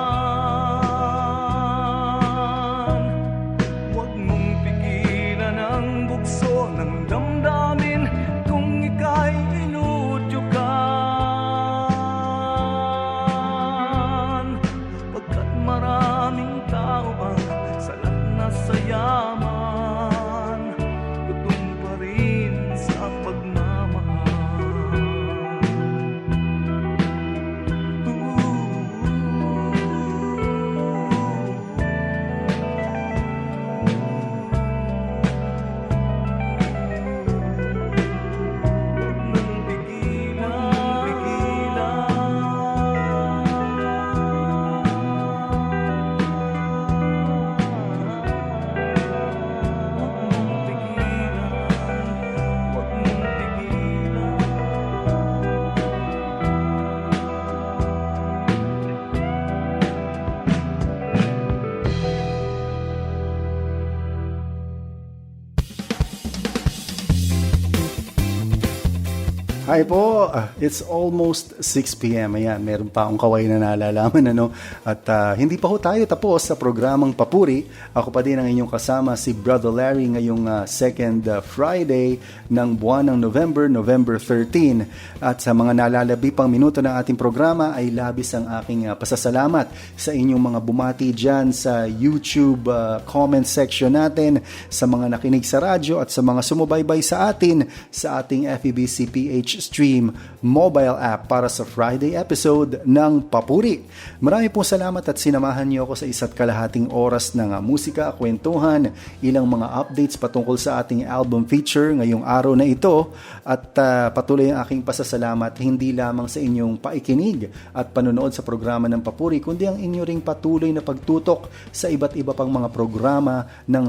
Hi po, it's almost 6 p.m. Ayan, meron pa akong kaway na nalalaman. At hindi pa ho tayo tapos sa programang Papuri. Ako pa din ang inyong kasama, si Brother Larry, ngayong second Friday ng buwan ng November 13. At sa mga nalalabi pang minuto ng ating programa ay labis ang aking pasasalamat sa inyong mga bumati dyan sa YouTube comment section natin, sa mga nakinig sa radyo at sa mga sumubaybay sa atin sa ating FEBC PH Stream mobile app para sa Friday episode ng Papuri. Marami pong salamat at sinamahan niyo ako sa isa't kalahating oras ng musika, kwentuhan, ilang mga updates patungkol sa ating album feature ngayong araw na ito at patuloy ang aking pasasalamat hindi lamang sa inyong paikinig at panonood sa programa ng Papuri kundi ang inyo ring patuloy na pagtutok sa iba't iba pang mga programa ng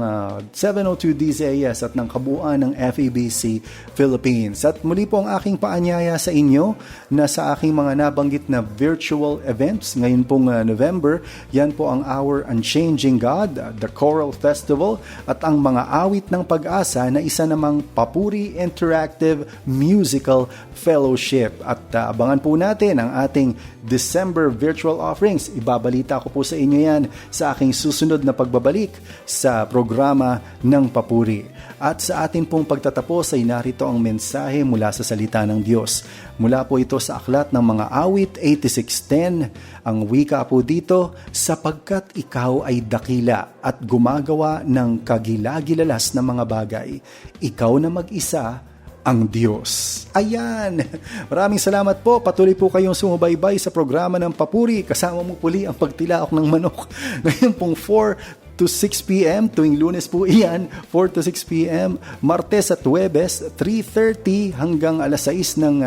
702 DZAS at ng kabuuan ng FEBC Philippines. At muli po ang aking paanyaya sa inyo na sa aking mga nabanggit na virtual events ngayon pong November, yan po ang Our Unchanging God, the Choral Festival at ang mga awit ng pag-asa na isa namang Papuri Interactive Musical Fellowship. At abangan po natin ang ating December virtual offerings. Ibabalita ko po sa inyo yan sa aking susunod na pagbabalik sa programa ng Papuri. At sa atin pong pagtatapos ay narito ang mensahe mula sa salita ng Diyos. Mula po ito sa aklat ng mga awit 86:10. Ang wika po dito, sapagkat ikaw ay dakila at gumagawa ng kagilagilalas na mga bagay. Ikaw na mag-isa ang Diyos. Ayan! Maraming salamat po. Patuloy po kayong sumubaybay sa programa ng Papuri. Kasama mo puli ang pagtilaok ng manok. Ngayon pong 4 to 6 p.m. tuwing Lunes po iyan, 4 to 6 p.m. Martes at Huwebes, 3:30 hanggang alas 6 ng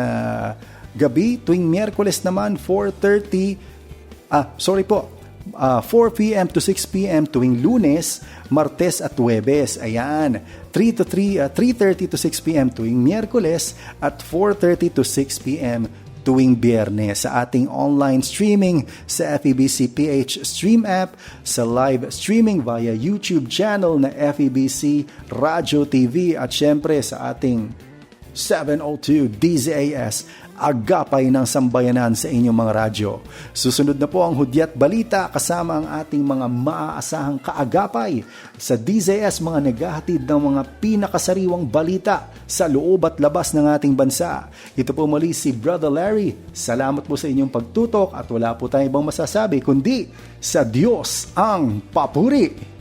gabi. Tuwing Miyerkules naman, 4 p.m. to 6 p.m. tuwing Lunes, Martes at Huwebes. Ayan, 3:30 to 6 p.m. tuwing Miyerkules at 4:30 to 6 p.m. tuwing Biyernes sa ating online streaming sa FEBC PH Stream app, sa live streaming via YouTube channel na FEBC Radio TV at syempre sa ating 702 DZAS Agapay ng Sambayanan sa inyong mga radyo. Susunod na po ang Hudyat Balita kasama ang ating mga maaasahang kaagapay sa DZAS, mga naghahatid ng mga pinakasariwang balita sa loob at labas ng ating bansa. Ito po muli si Brother Larry. Salamat po sa inyong pagtutok at wala po tayong ibang masasabi kundi sa Diyos ang papuri.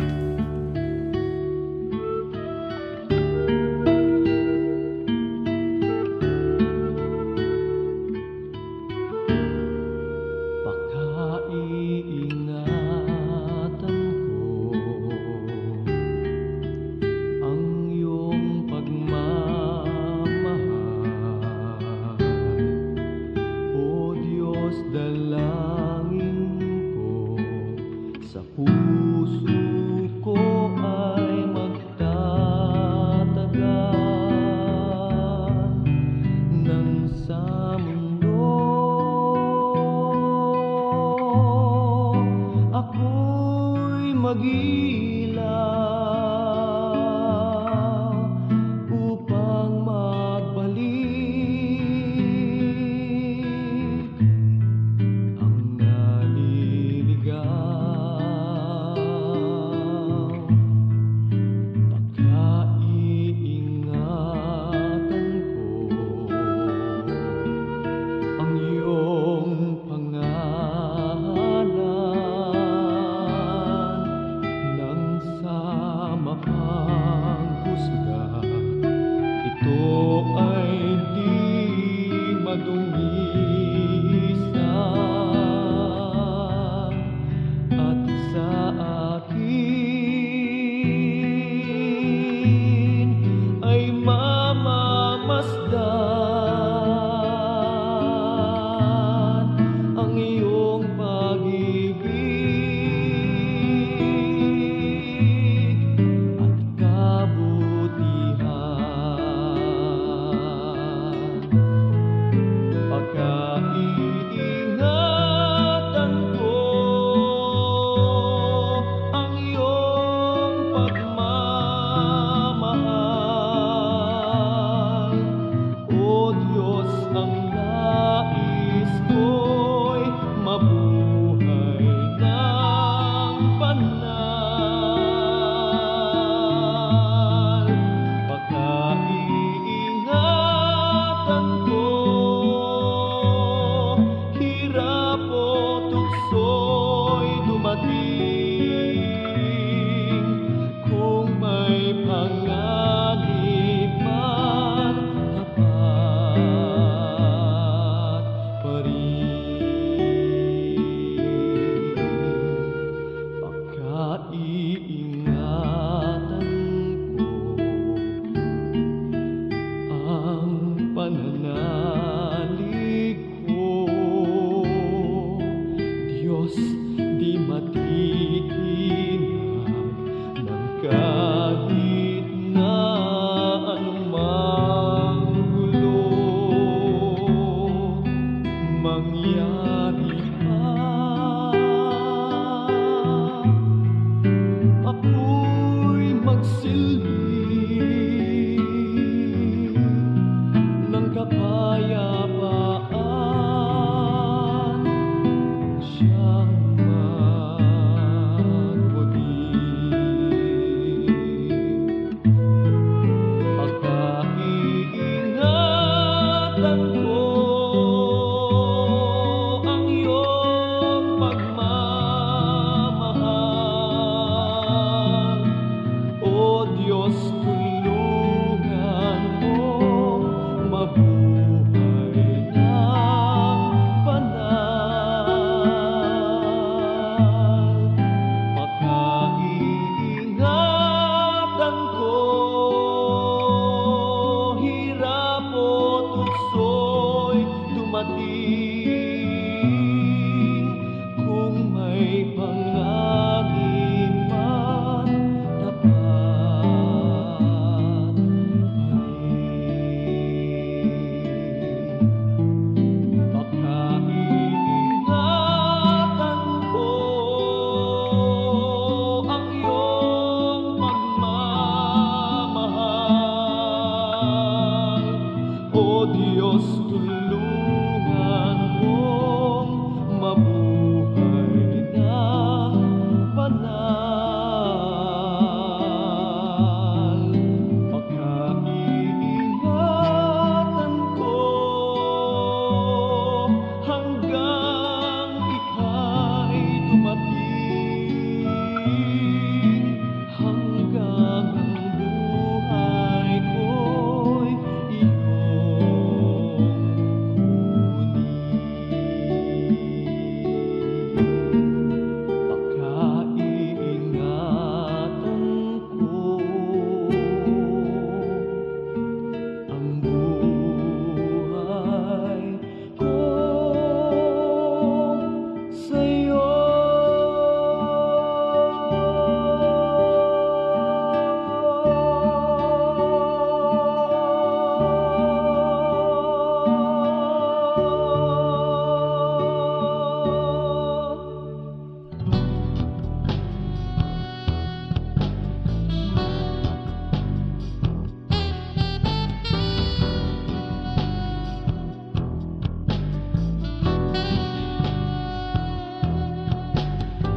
di matitinag ng kahit na anumang gulo mangyari pa. Ako'y magsilbi ng kapayapaan, siyang magwalis. Pagkaiingatan ko ang iyong pagmamahal, O Diyos, tulungan mong mabuhay ng banal. Pagkaiingatan ko, hirap o tukso'y dumating, kung may panalangin man, tapat pa rin. Pagkaiingatan ko ang iyong pagmamahal, O Diyos, tulungan mong mabuhay ng banal. Pagkaiingatan ko hanggang ika'y dumating, hanggang ang buhay ko'y iyong kunin. Pagkaiingatan ko ang buhay ko sa'yo.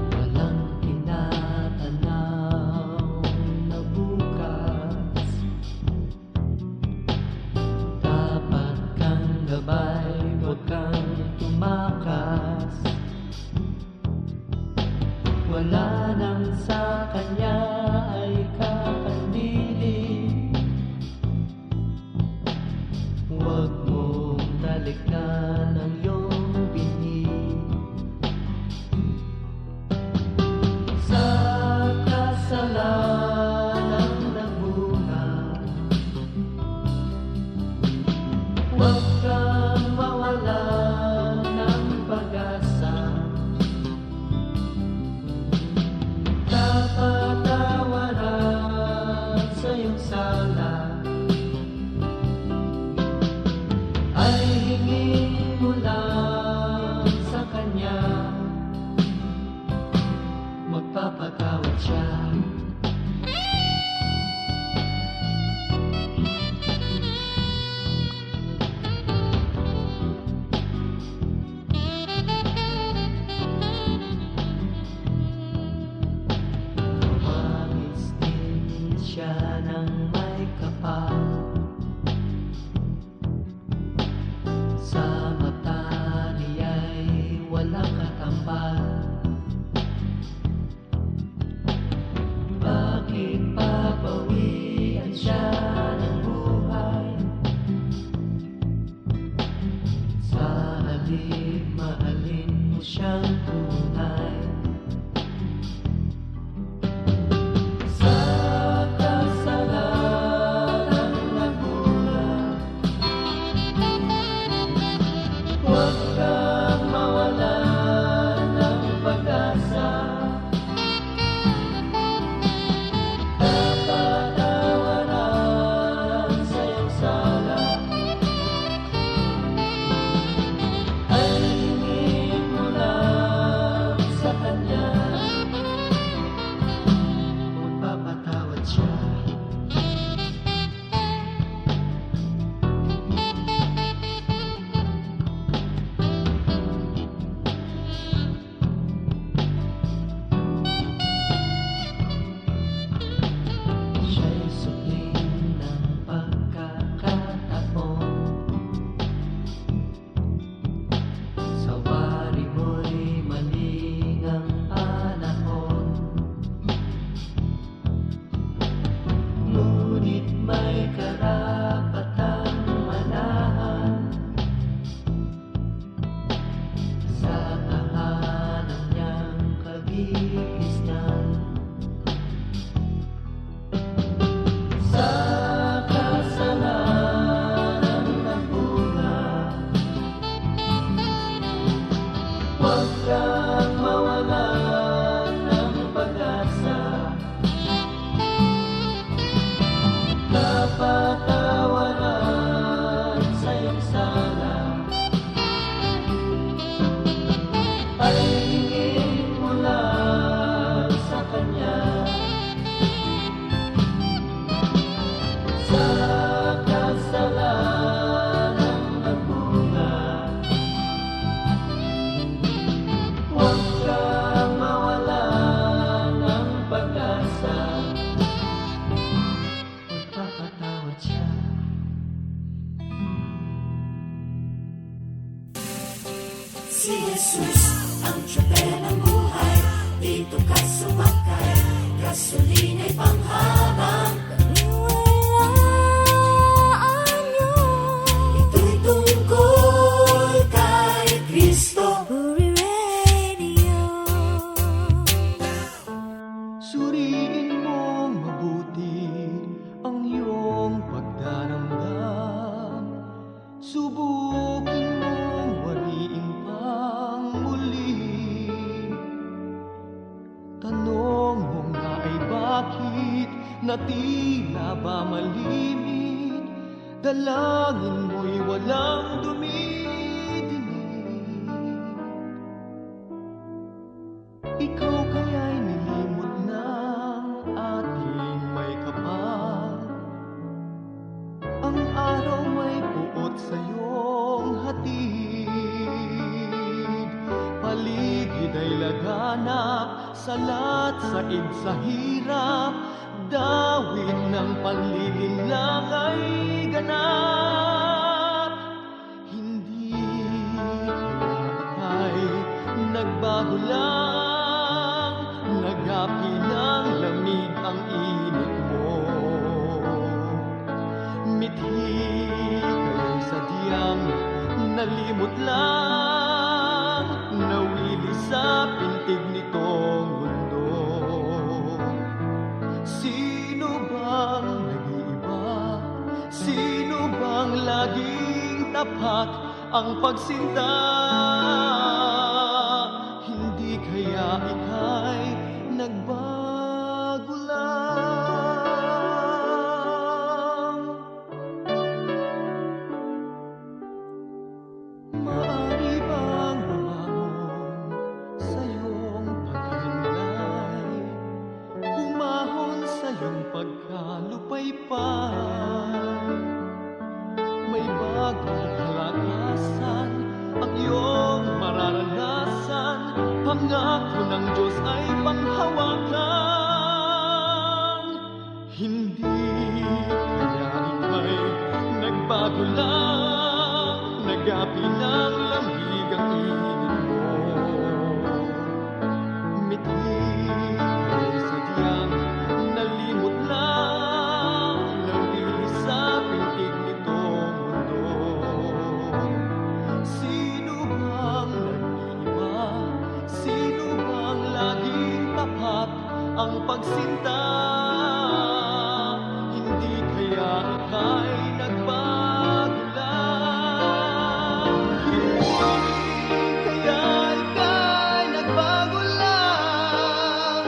Walang tinatanaw na bukas, dapat kang gabay, huwag kang tumakas. Wala nang sa kanya ay kakandiling, huwag mong talikdan ang iyong binhi. Sa kasalanang nabuhay, huwag kang mawalan ng pag-asa. Dapat kaliglistan. Sa kasalanan ng bunga, huwag kang mawalan ng pag-asa. Kapatawaran sa iyong sala ay hingin mo lang sa Kanya. Sa kasalanan ng bunga, huwag kang mawalan ng pag-asa. Magpapatawad siya. Si Jesus ang tiyuper ng buhay. Dito ka sumakay, gasolina'y panghabang kaniwalaan niyo. Ito'y tungkol kay Kristo. Puri Radio. Suriin mong mabuti ang iyong pagdaramdam. Subukin mong wariin pang muli. Tanong mo nga ay bakit na tila ba malimit? Dalangin mo'y walang dumidinig. Ikaw kaya'y nilimot ng ating may kapal. Ang araw may buot sa iyong hatid. Paligid ay laganap, salat said sa hirap. Dawit ng panlilinlang ay ganap. Hindi kaya ika'y nagbago lang. Nagapi ng lamig ang init mo. Mithi kaya'y sadyang nalimot lang. Nawili sa pintig nitong mundo. Sino bang nag-iiba? Sino bang laging tapat ang pagsinta? Hindi kaya ika'y nagbago lang. Maaari bang bumangon sa iyong pagkahinlay? Umahon sa iyong pagkalupaypay. May bagong kalakasan ang iyong mararanasan. Pangako ng Diyos ay panghawakan. Hindi kaya ika'y nagbago lang. Nagapi ng lamig ang init mo. Mithi kay sadyang nalimot lang. Nawili sa pintig nitong mundo. Sino bang nag-iiba? Sino bang laging tapat ang pagsinta? Hindi kaya ika'y nagbago lang. Hindi kaya ika'y nagbago lang.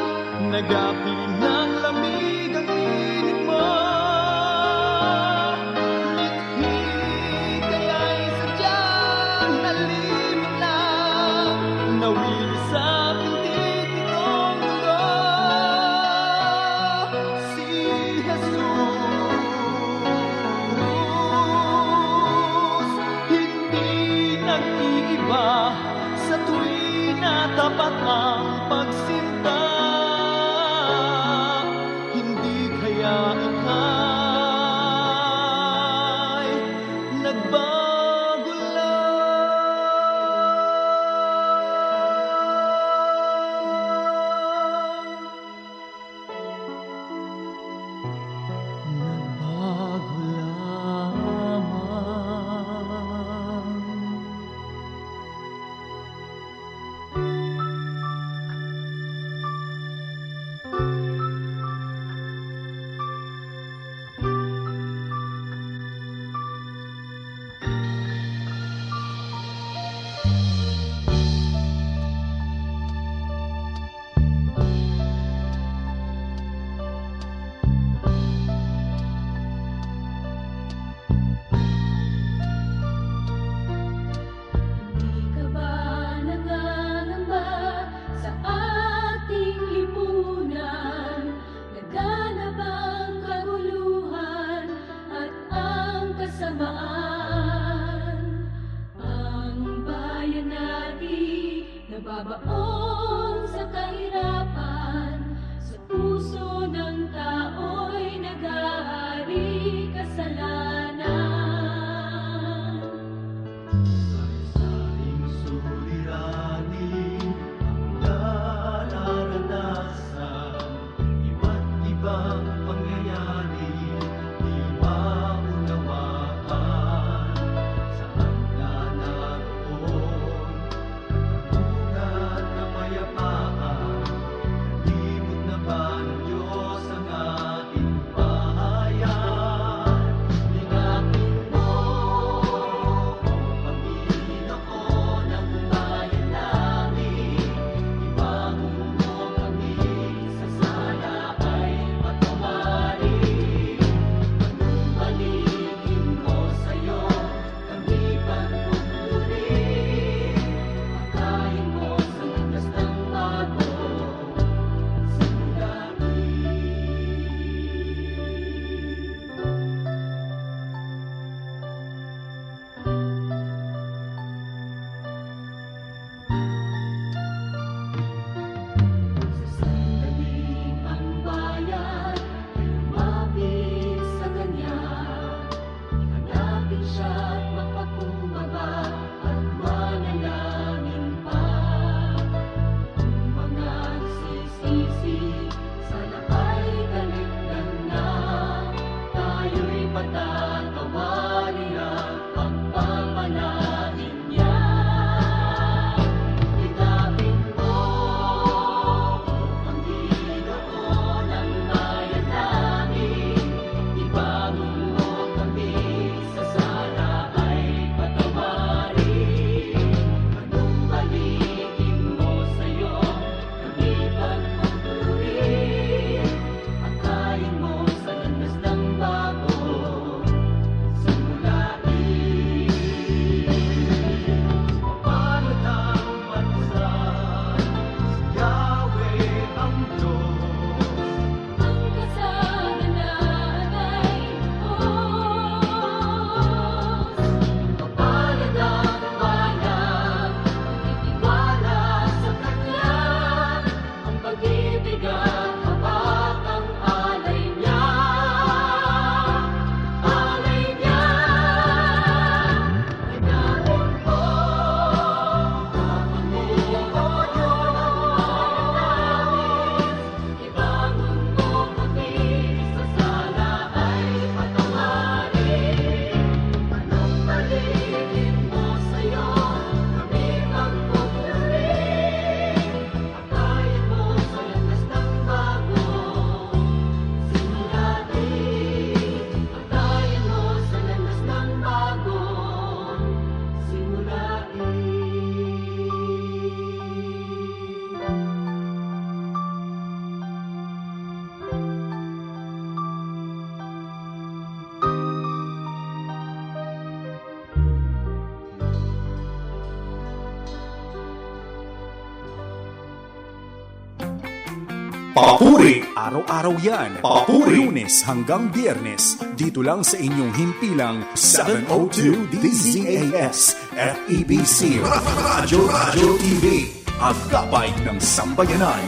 Nagapi ng lamig ang init mo. Mithi kaya'y sadyang nalimot lang. Nawili sa pintig nitong mundo. Si Jesus hindi nag-iiba sa tuwing na tapat ang pagsinta. Papuri! Araw-araw yan. Papuri! Lunes hanggang Biyernes. Dito lang sa inyong himpilang 702 DZAS FEBC Radyo TV. Ang gabay ng sambayanan.